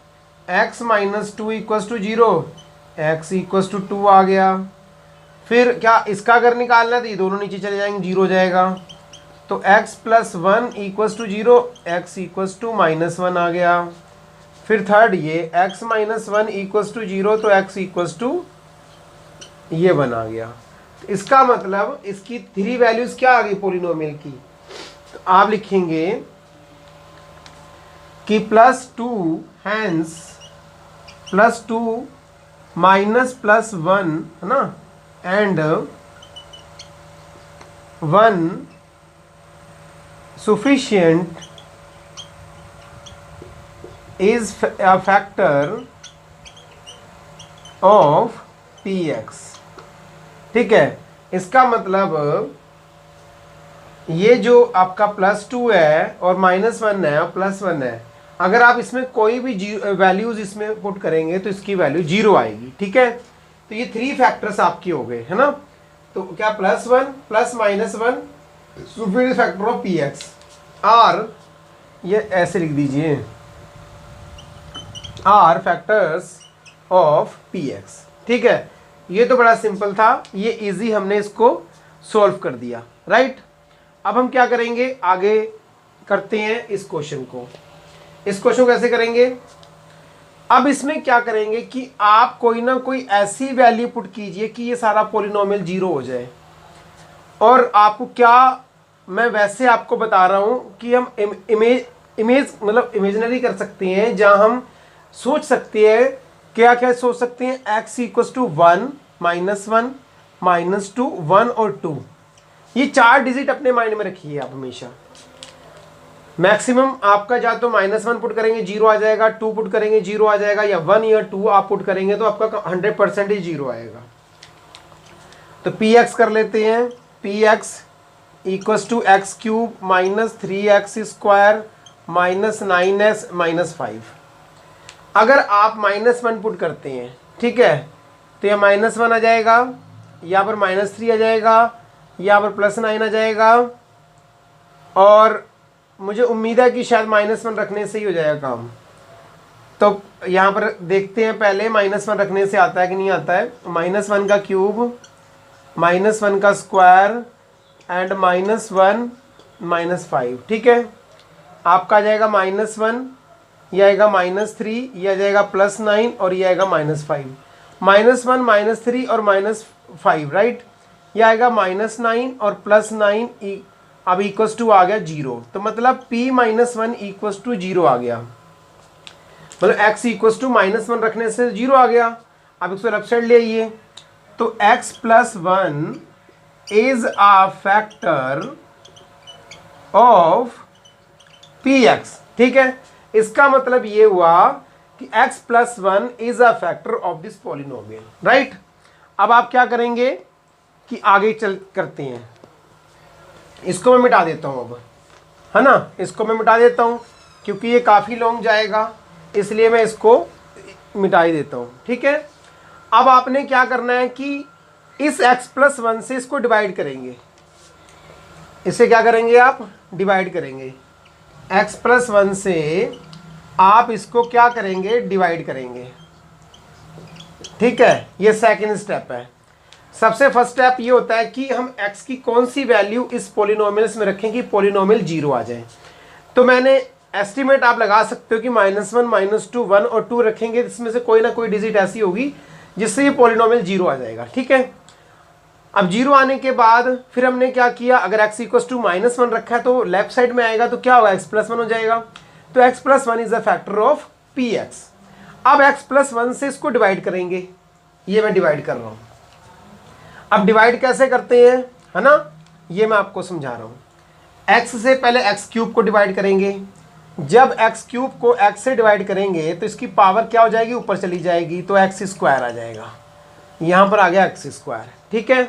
x - 2 = 0, x = 2 आ गया। फिर क्या इसका अगर निकालना है तो ये दोनों नीचे चले जाएंगे, 0 हो जाएगा। तो x + 1 = 0, x = -1 आ गया। फिर थर्ड ये x - 1 = 0, तो x = ये 1 आ गया। तो इसका मतलब इसकी 3 वैल्यूज क्या आ गई पॉलिनोमियल की, तो आप लिखेंगे कि +2 हैंस +2 -+1 है ना, and 1 sufficient is a factor of px। ठीक है, इसका मतलब ये जो आपका +2 है और -1 है और +1 है, अगर आप इसमें कोई भी वैल्यूज इसमें पुट करेंगे तो इसकी वैल्यू 0 आएगी। ठीक है, तो ये 3 फैक्टर्स आपके हो गए, है ना। तो क्या +1 + -1 सुपीरियर फैक्टर ऑफ px, और ये ऐसे लिख दीजिए, आर फैक्टर्स ऑफ px। ठीक है, ये तो बड़ा सिंपल था, ये इजी हमने इसको सॉल्व कर दिया, राइट। अब हम क्या करेंगे, आगे करते हैं इस क्वेश्चन को। इस क्वेश्चन को कैसे करेंगे, अब इसमें क्या करेंगे कि आप कोई ना कोई ऐसी वैल्यू पुट कीजिए कि ये सारा पॉलिनोमियल 0 हो जाए। और आपको क्या, मैं वैसे आपको बता रहा हूं कि हम इमेज मतलब इमेजिनरी कर सकते हैं, जहां हम सोच सकते हैं, क्या क्या सोच सकते हैं, x = 1 -1 -2 1 और 2। ये 4 डिजिट अपने माइंड में रखिए आप हमेशा। मैक्सिमम आपका या तो -1 पुट करेंगे 0 आ जाएगा, 2 पुट करेंगे 0 आ जाएगा, या 1 या 2 आप पुट करेंगे तो आपका 100% ही 0 आएगा। तो px कर लेते हैं, px = x³ - 3x² - 9s - 5। अगर आप -1 पुट करते हैं, ठीक है, तो यह -1 आ जाएगा, यहाँ पर -3 आ जाएगा, यहाँ पर +9 आ जाएगा, और मुझे उम्मीद है कि शायद -1 रखने से ही हो जाएगा काम। तो यहाँ पर देखते हैं पहले -1 रखने से आता है कि नहीं आता है। -1 का क्यूब, -1 का स्क्वायर एंड -1 - 5। ठीक है, आपका आ जाएगा -1, यह आएगा -3, यह आ जाएगा +9 और यह आएगा -5। -1 -3 और -5, राइट। यह आएगा -9 और +9, अब = आ गया 0। तो मतलब p - 1 = 0 आ गया, मतलब x = -1 रखने से 0 आ गया। अब इसको लेफ्ट साइड ले आइए, तो x + 1 is a factor of P x. ठीक है, इसका मतलब ये हुआ कि x plus 1 is a factor of this polynomial, right. अब आप क्या करेंगे कि आगे चल करते हैं, इसको मैं मिटा देता हूं अब, है ना, इसको मैं मिटा देता हूं क्योंकि ये काफ़ी लॉन्ग जाएगा, इसलिए मैं इसको मिटा ही देता हूं। ठीक है, अब आपने क्या करना है कि इस x प्लस 1 से इसको डिवाइड करेंगे, इसे क्या करेंगे आप, डिवाइड करेंगे। x प्लस 1 से आप इसको क्या करेंगे, डिवाइड करेंगे। ठीक है, ये सेकंड स्टेप है। सबसे फर्स्ट स्टेप ये होता है कि हम x की कौन सी वैल्यू इस पॉलिनोमियल्स में रखें कि पॉलिनोमियल 0 आ जाए। तो मैंने एस्टिमेट आप लगा सकते हो कि -1, -2, 1 और 2 रखेंगे, इसमें से कोई ना कोई डिजिट ऐसी होगी जिससे ये पॉलिनोमियल 0 आ जाएगा। ठीक है, अब 0 आने के बाद फिर हमने क्या किया, अगर x इक्वल टू -1 रखा है तो लेफ्ट साइड में आएगा तो क्या होगा, x प्लस 1 हो जाएगा। तो x plus 1 is a factor of P x. अब x प्लस 1 से इसको डिवाइड करेंगे, ये मैं डिवाइड कर रहा हूँ। अब डिवाइड कैसे करते हैं, है ना, ये मैं आपको समझा रहा हूँ। x से पहले x क्यूब को डिवाइड करेंगे, जब x क्यूब को x से डिवाइड करेंगे तो इसकी पावर क्या हो जाएगी, ऊपर चली जाएगी, तो x स्क्वायर आ जाएगा। यहाँ पर आ गया x स्क्वायर। ठीक है,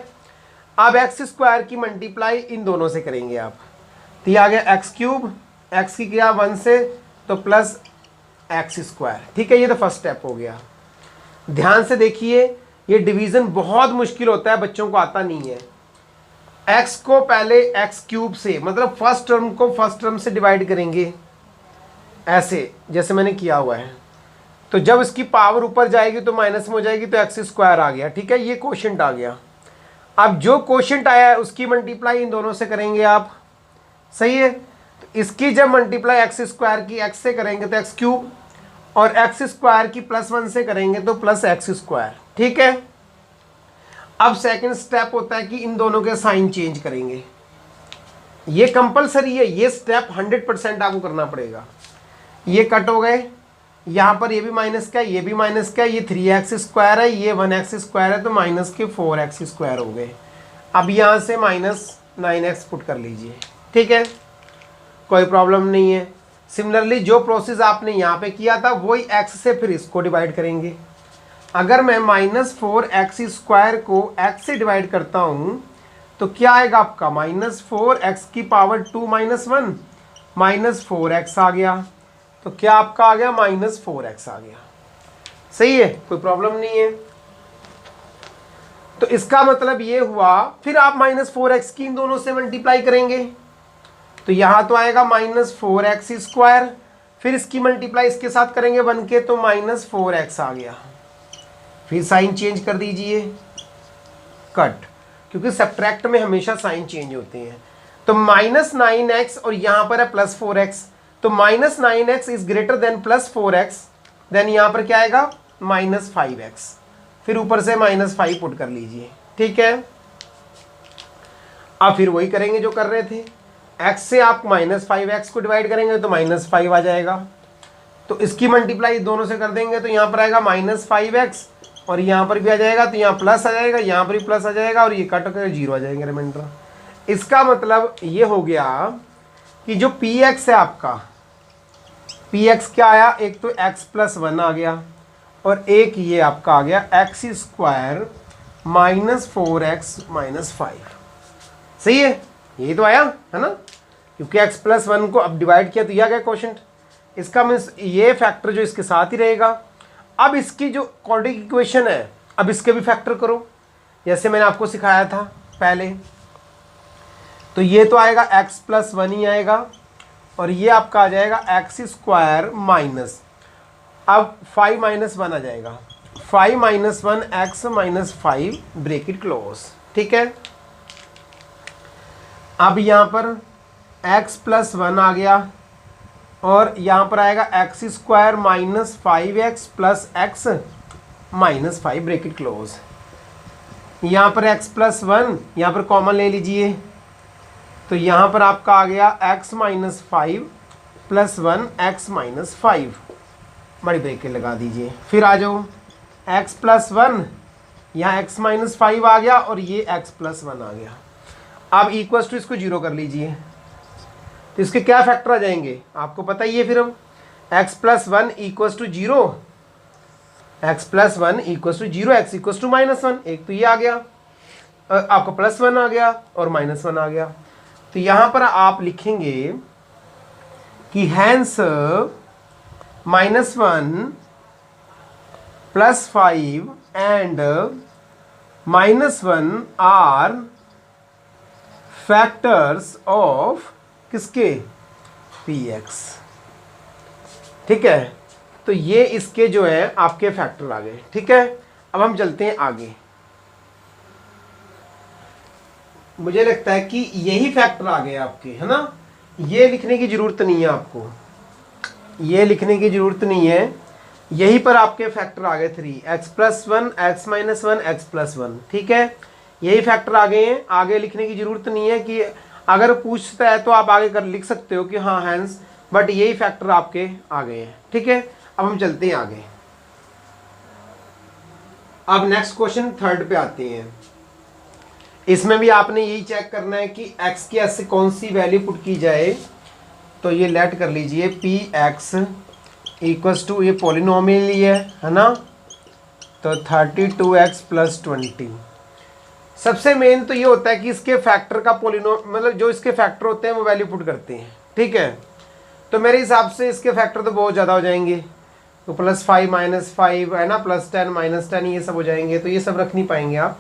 अब x स्क्वायर की मल्टीप्लाई इन दोनों से करेंगे आप, तो ये आ गया x क्यूब, x की किया 1 से तो प्लस x स्क्वायर। ठीक है, ये तो फर्स्ट स्टेप हो गया। ध्यान से देखिए, ये डिवीज़न बहुत मुश्किल होता है, बच्चों को आता नहीं है। x को पहले x क्यूब से, मतलब फर्स्ट टर्म को फर्स्ट टर्म से डिवाइड करेंगे, ऐसे जैसे मैंने किया हुआ है। तो जब इसकी पावर ऊपर जाएगी तो माइनस में हो जाएगी, तो x स्क्वायर आ गया। ठीक है, ये कोशेंट आ गया। अब जो कोशेंट आया है उसकी मल्टीप्लाई इन दोनों से करेंगे आप, सही है। तो इसकी जब मल्टीप्लाई x स्क्वायर की x से करेंगे तो x क्यूब, और x स्क्वायर की +1 से करेंगे तो प्लस x स्क्वायर। ठीक है, अब सेकंड स्टेप होता है कि इन दोनों के साइन चेंज करेंगे। ये कंपलसरी है, ये स्टेप 100% आपको करना पड़ेगा। ये कट हो गए, यहाँ पर ये भी माइनस का है, ये भी माइनस का है, ये 3x स्क्वायर है, ये 1x स्क्वायर है, तो माइनस के 4x स्क्वायर हो गए। अब यहाँ से -9x पुट कर लीजिए। ठीक है, कोई प्रॉब्लम नहीं है। सिमिलरली जो प्रोसेस आपने यहाँ पे किया था वही x से फिर इसको डिवाइड करेंगे। अगर मैं -4x स्क्वायर को x से डिवाइड करता हूँ तो क्या आएगा आपका, -4x की पावर 2 -1 -4x आ गया, तो क्या आपका आ गया, -4x आ गया। सही है, कोई प्रॉब्लम नहीं है। तो इसका मतलब ये हुआ, फिर आप -4x की इन दोनों से मल्टीप्लाई करेंगे तो यहाँ तो आएगा -4x स्क्वायर, फिर इसकी मल्टीप्लाई इसके साथ करेंगे 1 के, तो -4x आ गया। फिर साइन चेंज कर दीजिए, कट, क्योंकि सब्ट्रैक्ट में हमेशा साइन चेंज होते हैं। तो -9x और यहाँ पर है +4x, तो -9x is greater than +4x, then यहाँ पर क्या आएगा, -5x, फिर ऊपर से -5 पुट कर लीजिए। ठीक है, अब फिर वही करेंगे जो कर रहे थे, x से आप -5x को डिवाइड करेंगे तो -5 आ जाएगा, तो इसकी मल्टीप्लाई दोनों से कर देंगे तो यहाँ पर आएगा -5x, और यहाँ पर भी आ जाएगा, तो यहाँ प्लस आ जाएगा, यहाँ पर भी प्लस आ जाएगा, और ये कट कर 0 आ जाएंगे रिमाइंडर। इसका मतलब ये हो गया कि जो px है आपका, px क्या आया, एक तो x प्लस 1 आ गया, और एक ये आपका आ गया x स्क्वायर -4x -5। सही है, यही तो आया है ना, क्योंकि x प्लस 1 को अब डिवाइड किया तो यह आ गया क्वोशेंट। इसका मीन्स ये फैक्टर जो इसके साथ ही रहेगा। अब इसकी जो क्वाड्रेटिक इक्वेशन है, अब इसके भी फैक्टर करो, जैसे मैंने आपको सिखाया था पहले। तो ये तो आएगा x प्लस 1 ही आएगा, और ये आपका आ जाएगा x स्क्वायर माइनस, अब 5 - 1 आ जाएगा, 5 - 1 x -5 ब्रैकेट क्लोज। ठीक है, अब यहाँ पर x प्लस 1 आ गया, और यहाँ पर आएगा x square -5x plus x -5 bracket close. यहाँ पर x प्लस 1 यहाँ पर कॉमन ले लीजिए, तो यहाँ पर आपका आ गया x -5 प्लस 1 x -5, बड़ी ब्रैकेट लगा दीजिए। फिर आ जाओ x प्लस 1, यहाँ x -5 आ गया, और ये x प्लस 1 आ गया। आप इक्वल टू इसको 0 कर लीजिए, तो इसके क्या फैक्टर आ जाएंगे आपको पता ही है। फिर हम x plus 1 equal to 0, x plus 1 equal to 0, x equal to -1, एक तो ये आ गया, आपका +1 आ गया और -1 आ गया। तो यहां पर आप लिखेंगे कि hence -1 +5 and -1 are factors of किसके, px। ठीक है, तो ये इसके जो है आपके फैक्टर आ गए। ठीक है, अब हम चलते हैं आगे। मुझे लगता है कि यही फैक्टर आ गए आपके, है ना, ये लिखने की जरूरत नहीं है आपको, ये लिखने की जरूरत नहीं है, यही पर आपके फैक्टर आ गए 3, x plus 1, x minus 1, x plus 1। ठीक है, यही फैक्टर आ गए हैं, आगे लिखने की जरूरत नहीं है। कि अगर पूछता है तो आप आगे कर लिख सकते हो कि हाँ हैंस, बट यही फैक्टर आपके आ गए हैं। ठीक है, अब हम चलते हैं आगे। अब नेक्स्ट क्वेश्चन 3 पे आते हैं। इसमें भी आपने यही चेक करना है कि x की ऐसे कौन सी वैल्यू पुट की जाए। तो ये लेट कर लीजिए px इक्वल्स टू, ये पॉलिनोमियल ही है ना, तो 32x प्लस 20। सबसे मेन तो ये होता है कि इसके फैक्टर का मतलब जो इसके फैक्टर होते हैं वो वैल्यू पुट करते हैं। ठीक है, तो मेरे हिसाब से इसके फैक्टर तो बहुत ज़्यादा हो जाएंगे, तो +5 -5 है ना, +10 -10 ये सब हो जाएंगे, तो ये सब रख नहीं पाएंगे आप।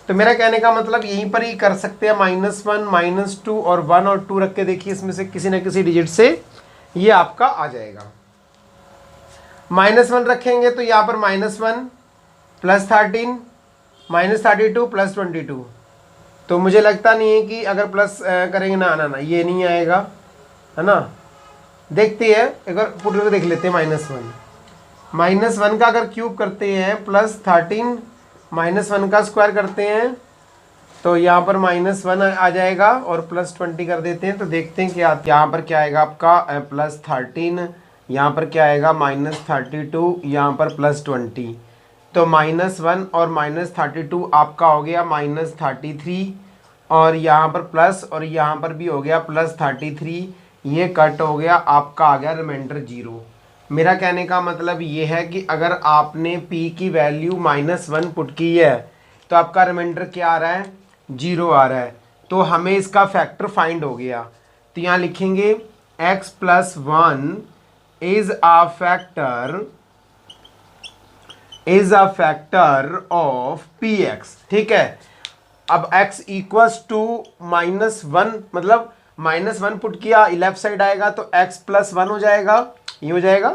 तो मेरा कहने का मतलब यहीं पर ही कर सकते हैं, -1 -2 और 1 और 2 रख के देखिए, इसमें से किसी न किसी डिजिट से ये आपका आ जाएगा। -1 रखेंगे तो यहाँ पर -1 +13 -32 +22, तो मुझे लगता नहीं है कि अगर प्लस करेंगे ना ना ये नहीं आएगा, है ना। देखते हैं, एक बार पुट करके देख लेते हैं। -1 का अगर क्यूब करते हैं +13 -1 का स्क्वायर करते हैं तो यहाँ पर -1 आ जाएगा, और +20 कर देते हैं तो देखते हैं क्या यहाँ पर क्या आएगा आपका, +13, यहाँ पर क्या आएगा -32, यहाँ पर +20, तो -1 और -32 आपका हो गया -33, और यहाँ पर प्लस और यहाँ पर भी हो गया +33, ये कट हो गया, आपका आ गया रिमाइंडर 0। मेरा कहने का मतलब ये है कि अगर आपने p की वैल्यू -1 पुट की है तो आपका रिमाइंडर क्या आ रहा है, 0 आ रहा है, तो हमें इसका फैक्टर फाइंड हो गया। तो यहाँ लिखेंगे x plus 1 is a factor of px। ठीक है, अब x इक्वल्स टू -1, मतलब -1 पुट किया, लेफ्ट साइड आएगा तो x प्लस 1 हो जाएगा, ये हो जाएगा,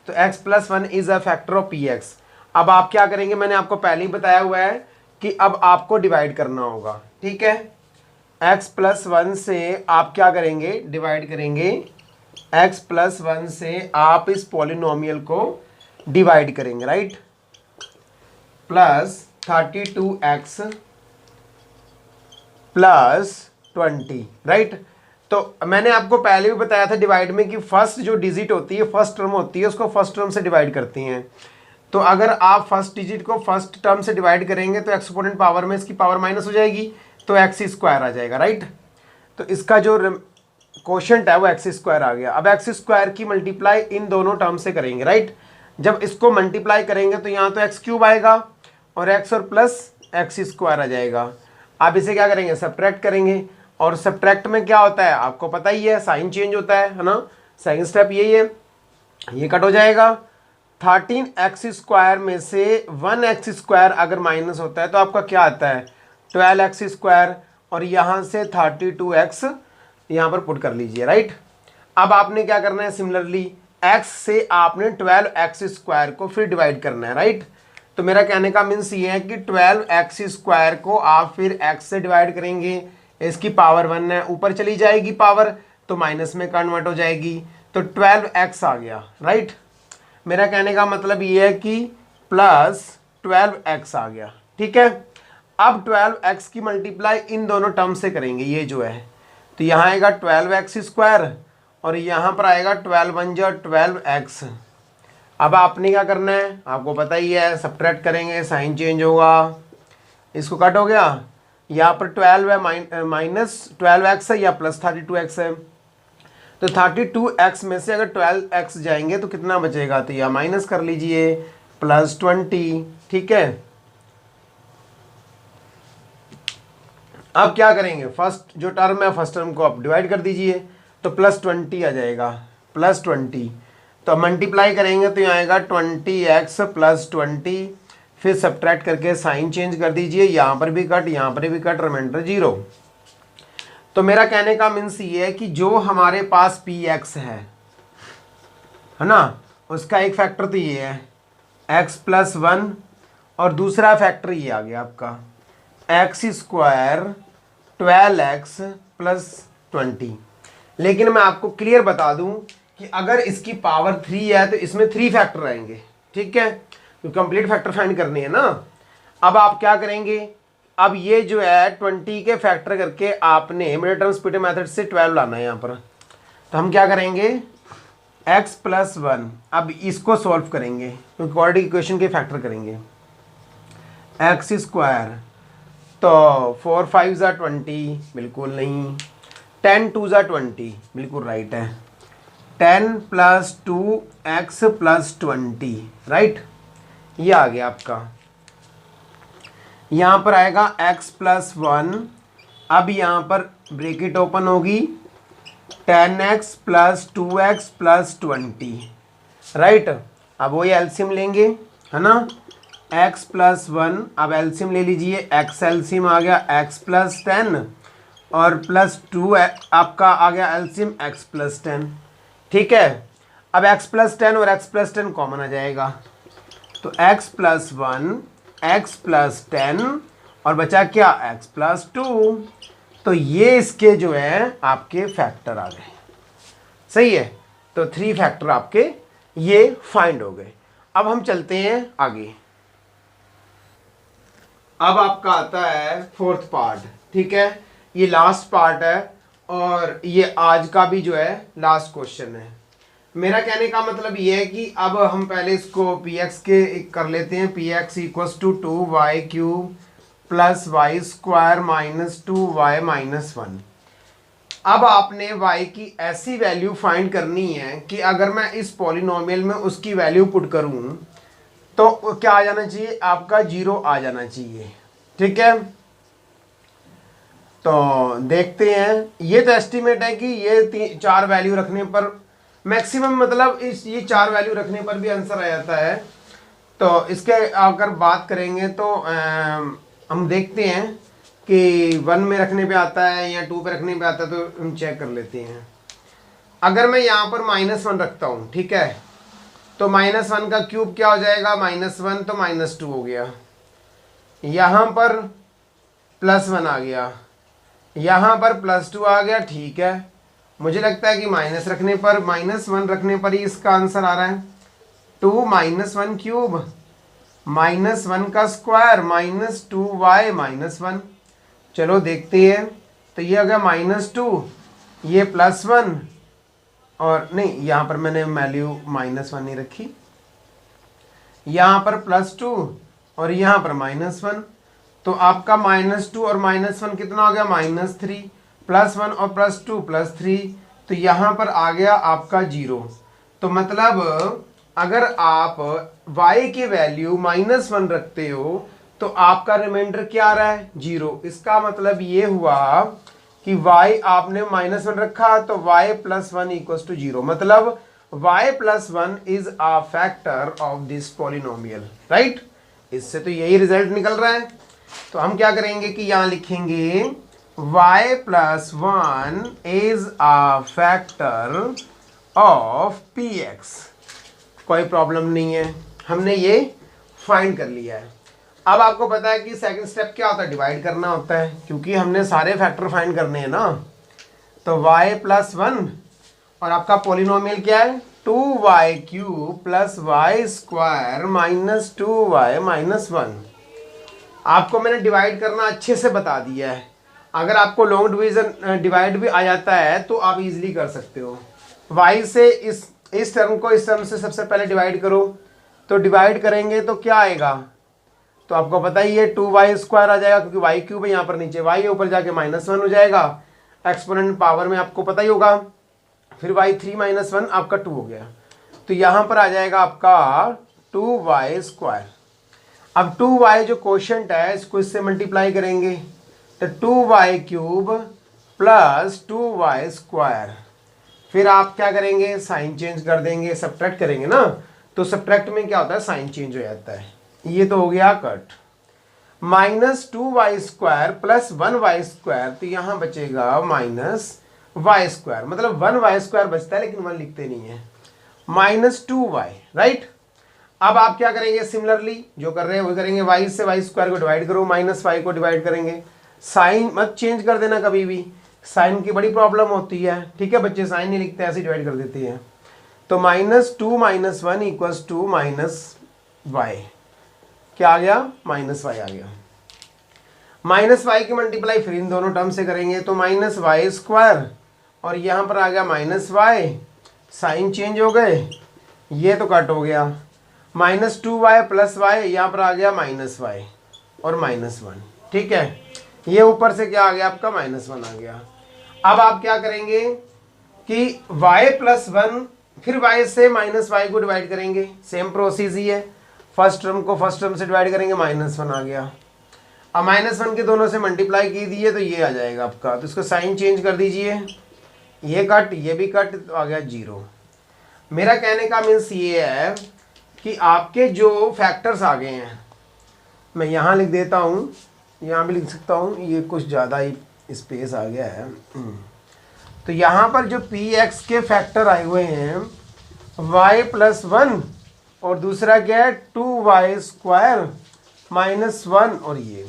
तो x plus 1 is a factor of px। अब आप क्या करेंगे, मैंने आपको पहले ही बताया हुआ है कि अब आपको डिवाइड करना होगा। ठीक है, x प्लस 1 से आप क्या करेंगे, डिवाइड करेंगे, x प्लस 1 से आप इस पॉलिनोमियल को डिवाइड करेंगे, राइट, +32x प्लस 20, राइट। तो मैंने आपको पहले भी बताया था डिवाइड में कि फर्स्ट जो डिजिट होती है, फर्स्ट टर्म होती है, उसको फर्स्ट टर्म से डिवाइड करते हैं। तो अगर आप फर्स्ट डिजिट को फर्स्ट टर्म से डिवाइड करेंगे तो एक्सपोनेंट पावर में इसकी पावर माइनस हो जाएगी, तो x स्क्वायर आ जाएगा, राइट। तो इसका जो कोशेंट है वो x स्क्वायर आ गया। अब x स्क्वायर की मल्टीप्लाई इन दोनों टर्म से करेंगे, राइट। जब इसको मल्टीप्लाई करेंगे तो यहाँ तो x क्यूब आएगा और x और प्लस x स्क्वायर आ जाएगा। आप इसे क्या करेंगे, सब्ट्रैक्ट करेंगे, और सब्ट्रैक्ट में क्या होता है आपको पता ही है, साइन चेंज होता है ना। सेकंड स्टेप यही है, ये कट हो जाएगा। 13x स्क्वायर में से 1x स्क्वायर अगर माइनस होता है तो आपका क्या आता है, 12x स्क्वायर, और यहाँ से 32x यहाँ पर पुट कर लीजिए, राइट। अब आपने क्या करना है, सिमिलरली x से आपने 12x स्क्वायर को फिर डिवाइड करना है, राइट। तो मेरा कहने का मीन्स ये है कि 12x स्क्वायर को आप फिर x से डिवाइड करेंगे, इसकी पावर 1 है, ऊपर चली जाएगी पावर तो माइनस में कन्वर्ट हो जाएगी, तो 12x आ गया, राइट। मेरा कहने का मतलब ये है कि प्लस 12x आ गया, ठीक है। अब 12x की मल्टीप्लाई इन दोनों टर्म से करेंगे, ये जो है, तो यहाँ आएगा 12x स्क्वायर और यहाँ पर आएगा 12 1 जा 12x। अब आपने क्या करना है, आपको पता ही है, सब्ट्रैक्ट करेंगे, साइन चेंज होगा, इसको कट हो गया, यहाँ पर 12 है, माइनस 12x है या प्लस 32x है। तो 32x में से अगर 12x जाएंगे तो कितना बचेगा, तो यह माइनस कर लीजिए, प्लस 20। ठीक है, अब क्या करेंगे, फर्स्ट जो टर्म है फर्स्ट टर्म को आप डिवाइड कर दीजिए, तो प्लस 20 आ जाएगा, प्लस 20। तो मल्टीप्लाई करेंगे तो यहाँ आएगा 20x प्लस 20, फिर सब्ट्रैक्ट करके साइन चेंज कर दीजिए, यहाँ पर भी कट, यहाँ पर भी कट, रिमाइंडर 0। तो मेरा कहने का मीन्स ये है कि जो हमारे पास px है ना, उसका एक फैक्टर तो ये है x प्लस 1, और दूसरा फैक्टर ये आ गया आपका एक्स स्क्वायर 12x प्लस 20। लेकिन मैं आपको क्लियर बता दूं कि अगर इसकी पावर 3 है तो इसमें 3 फैक्टर आएंगे। ठीक है, तो कंप्लीट फैक्टर फाइंड करनी है ना। अब आप क्या करेंगे, अब ये जो है 20 के फैक्टर करके आपने मिडिल टर्म स्प्लिट मेथड से 12 लाना है यहाँ पर। तो हम क्या करेंगे, x प्लस 1, अब इसको सॉल्व करेंगे क्योंकि क्वाड्रेटिक इक्वेशन के फैक्टर करेंगे। एक्स स्क्वायर, तो 4 5 ज़ा 20, बिल्कुल नहीं, 10 2 ज़ा 20, बिल्कुल राइट है, 10 प्लस 2x प्लस 20, राइट, ये आ गया आपका। यहाँ पर आएगा x प्लस 1, अब यहाँ पर ब्रैकेट ओपन होगी, 10x plus 2x plus 20, right. अब वही एलसीएम लेंगे, है ना, x प्लस 1, अब एलसीएम ले लीजिए, x एलसीएम आ गया x प्लस 10 और प्लस 2 आपका आ गया एलसीएम x प्लस 10। ठीक है, अब x प्लस 10 और x प्लस 10 कॉमन आ जाएगा, तो x प्लस 1, x प्लस 10 और बचा क्या, x प्लस 2। तो ये इसके जो है आपके फैक्टर आ गए, सही है। तो 3 फैक्टर आपके ये फाइंड हो गए। अब हम चलते हैं आगे। अब आपका आता है 4th पार्ट। ठीक है, ये लास्ट पार्ट है और ये आज का भी जो है लास्ट क्वेश्चन है। मेरा कहने का मतलब ये है कि अब हम पहले इसको px के कर लेते हैं। px equals to 2y cube plus y square minus 2y minus 1। अब आपने y की ऐसी वैल्यू फाइंड करनी है कि अगर मैं इस पॉलिनोमियल में उसकी वैल्यू पुट करूं तो क्या आ जाना चाहिए, आपका 0 आ जाना चाहिए। ठीक है, तो देखते हैं। ये तो एस्टिमेट है कि ये 4 वैल्यू रखने पर मैक्सिमम, मतलब इस ये 4 वैल्यू रखने पर भी आंसर आ जाता है। तो इसके अगर बात करेंगे तो हम देखते हैं कि 1 में रखने पे आता है या 2 पे रखने पे आता है, तो हम चेक कर लेते हैं। अगर मैं यहाँ पर -1 रखता हूँ, ठीक है, तो -1 का क्यूब क्या हो जाएगा, -1 तो -2 हो गया। यहाँ पर +1 आ गया, यहाँ पर +2 आ गया। ठीक है, मुझे लगता है कि माइनस रखने पर, -1 रखने पर ही इसका आंसर आ रहा है। 2 -1 क्यूब -1 का स्क्वायर -2y -1। चलो देखते हैं, तो ये आ गया -2, ये +1 और नहीं, यहाँ पर मैंने वैल्यू -1 नहीं रखी, यहाँ पर +2 और यहाँ पर -1। तो आपका -2 और -1 कितना हो गया, -3, +1 और +2 +3, तो यहाँ पर आ गया आपका 0। तो मतलब अगर आप y की वैल्यू -1 रखते हो तो आपका रिमाइंडर क्या आ रहा है, 0। इसका मतलब ये हुआ कि y आपने -1 रखा तो y + 1 = 0, मतलब y + 1 is a factor of this polynomial, right. इससे तो यही रिजल्ट निकल रहा है। तो हम क्या करेंगे कि यहाँ लिखेंगे y + 1 is a factor of px। कोई प्रॉब्लम नहीं है, हमने ये फाइंड कर लिया है। अब आपको पता है कि सेकंड स्टेप क्या होता है, डिवाइड करना होता है, क्योंकि हमने सारे फैक्टर फाइंड करने हैं ना। तो y + 1 और आपका पॉलिनोमियल क्या है, 2y cube plus y square minus 2y minus 1। आपको मैंने डिवाइड करना अच्छे से बता दिया है। अगर आपको लॉन्ग डिवीजन डिवाइड भी आ जाता है तो आप इजीली कर सकते हो। y से इस टर्म को इस टर्म से सबसे पहले डिवाइड करो, तो डिवाइड करेंगे तो क्या आएगा, तो तो आपको पता ही है 2y² आ जाएगा, क्योंकि y³ है यहाँ पर, नीचे y है, ऊपर जाके -1 हो जाएगा, एक्सपोनेंट पावर में आपको पता ही होगा। फिर y3 - 1 आपका 2 हो गया, तो यहाँ पर आ जाएगा आपका 2y²। अब 2y जो क्वोशंट है इसको इससे मल्टीप्लाई करेंगे, तो 2y³ + 2y²। फिर आप क्या करेंगे, साइन चेंज कर देंगे, सब्ट्रैक्ट करेंगे ना, तो सब्ट्रैक्ट में क्या होता है, साइन चेंज हो जाता है। ये तो हो गया कट। -2y² + 1y², तो यहाँ बचेगा -y², मतलब 1y² बचता है, लेकिन 1 लिखते नहीं है, -2y, राइट। अब आप क्या करेंगे, सिमिलरली जो कर रहे हैं वो करेंगे, y से y² को डिवाइड करो, -y को डिवाइड करेंगे। साइन मत चेंज कर देना कभी भी, साइन की बड़ी प्रॉब्लम होती है, ठीक है बच्चे, साइन नहीं लिखते, ऐसे डिवाइड कर देते हैं। तो -2 - 1 = -y, क्या आ गया, -y आ गया। -y की मल्टीप्लाई फिर इन दोनों टर्म से करेंगे, तो -y², और यहाँ पर आ गया -y, साइन चेंज हो गए, ये तो कट हो गया। -2y + y, यहाँ पर आ गया -y और -1, ठीक है। ये ऊपर से क्या आ गया आपका, -1 आ गया। अब आप क्या करेंगे कि y + 1, फिर y से -y को डिवाइड करेंगे, सेम प्रोसेस ही है, फर्स्ट टर्म को फर्स्ट टर्म से डिवाइड करेंगे, -1 आ गया। अब -1 के दोनों से मल्टीप्लाई की दिए, तो ये आ जाएगा आपका, तो इसको साइन चेंज कर दीजिए, ये कट, ये भी कट, तो आ गया 0। मेरा कहने का मीन्स ये है कि आपके जो फैक्टर्स आ गए हैं, मैं यहाँ लिख देता हूँ, यहाँ भी लिख सकता हूँ, ये कुछ ज़्यादा ही स्पेस आ गया है। तो यहाँ पर जो px के फैक्टर आए हुए हैं, y + 1, और दूसरा क्या है 2y² -1, और ये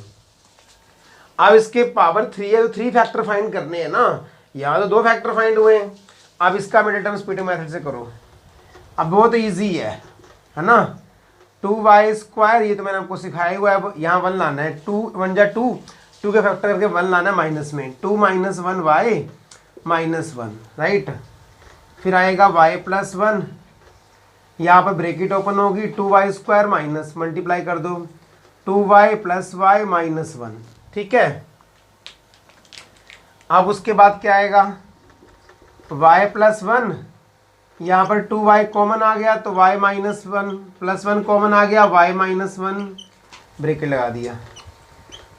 अब इसके पावर 3 है, तो 3 फैक्टर फाइंड करने हैं ना, यहाँ तो 2 फैक्टर फाइंड हुए हैं। अब इसका मिडिल टर्म स्प्लिटिंग मेथड से करो, अब बहुत ईजी है ना। 2y², ये तो मैंने आपको सिखाया हुआ है, अब यहाँ 1 लाना है, 2 × 1 = 2, 2 के फैक्टर करके 1 लाना है माइनस में, 2 - 1y -1, राइट। फिर आएगा y + 1, यहाँ पर ब्रैकेट ओपन होगी, 2y² माइनस, मल्टीप्लाई कर दो, 2y + y -1, ठीक है। अब उसके बाद क्या आएगा, y + 1, यहाँ पर 2y कॉमन आ गया, तो y -1 + 1 कॉमन आ गया, y -1, ब्रैकेट लगा दिया,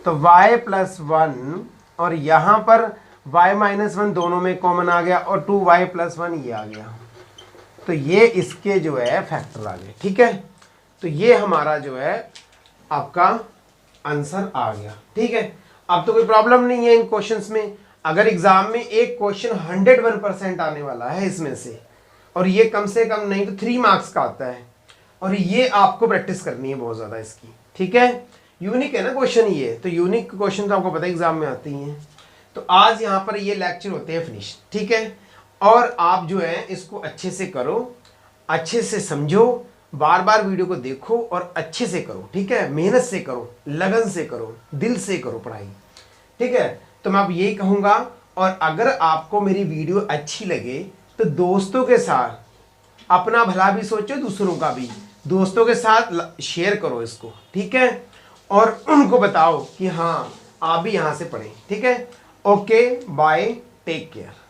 तो y + 1, और यहाँ पर y -1 दोनों में कॉमन आ गया, और 2y + 1 ये आ गया, तो ये इसके जो है फैक्टर आ गए, ठीक है। तो ये हमारा जो है आपका आंसर आ गया, ठीक है। अब तो कोई प्रॉब्लम नहीं है इन क्वेश्चंस में। अगर एग्जाम में एक क्वेश्चन 101% आने वाला है इसमें से, और ये कम से कम नहीं तो 3 मार्क्स का आता है, और ये आपको प्रैक्टिस करनी है बहुत ज़्यादा इसकी, ठीक है। यूनिक है ना क्वेश्चन ये, तो यूनिक क्वेश्चन तो आपको पता है एग्जाम में आती हैं। तो आज यहाँ पर ये लेक्चर होते हैं फिनिश, ठीक है। और आप जो है इसको अच्छे से करो, अच्छे से समझो, बार बार वीडियो को देखो और अच्छे से करो, ठीक है। मेहनत से करो, लगन से करो, दिल से करो पढ़ाई, ठीक है। तो मैं अब यही कहूँगा, और अगर आपको मेरी वीडियो अच्छी लगे तो दोस्तों के साथ अपना भला भी सोचो, दूसरों का भी, दोस्तों के साथ शेयर करो इसको, ठीक है। और उनको बताओ कि हाँ आप भी यहाँ से पढ़ें, ठीक है। Okay bye, take care.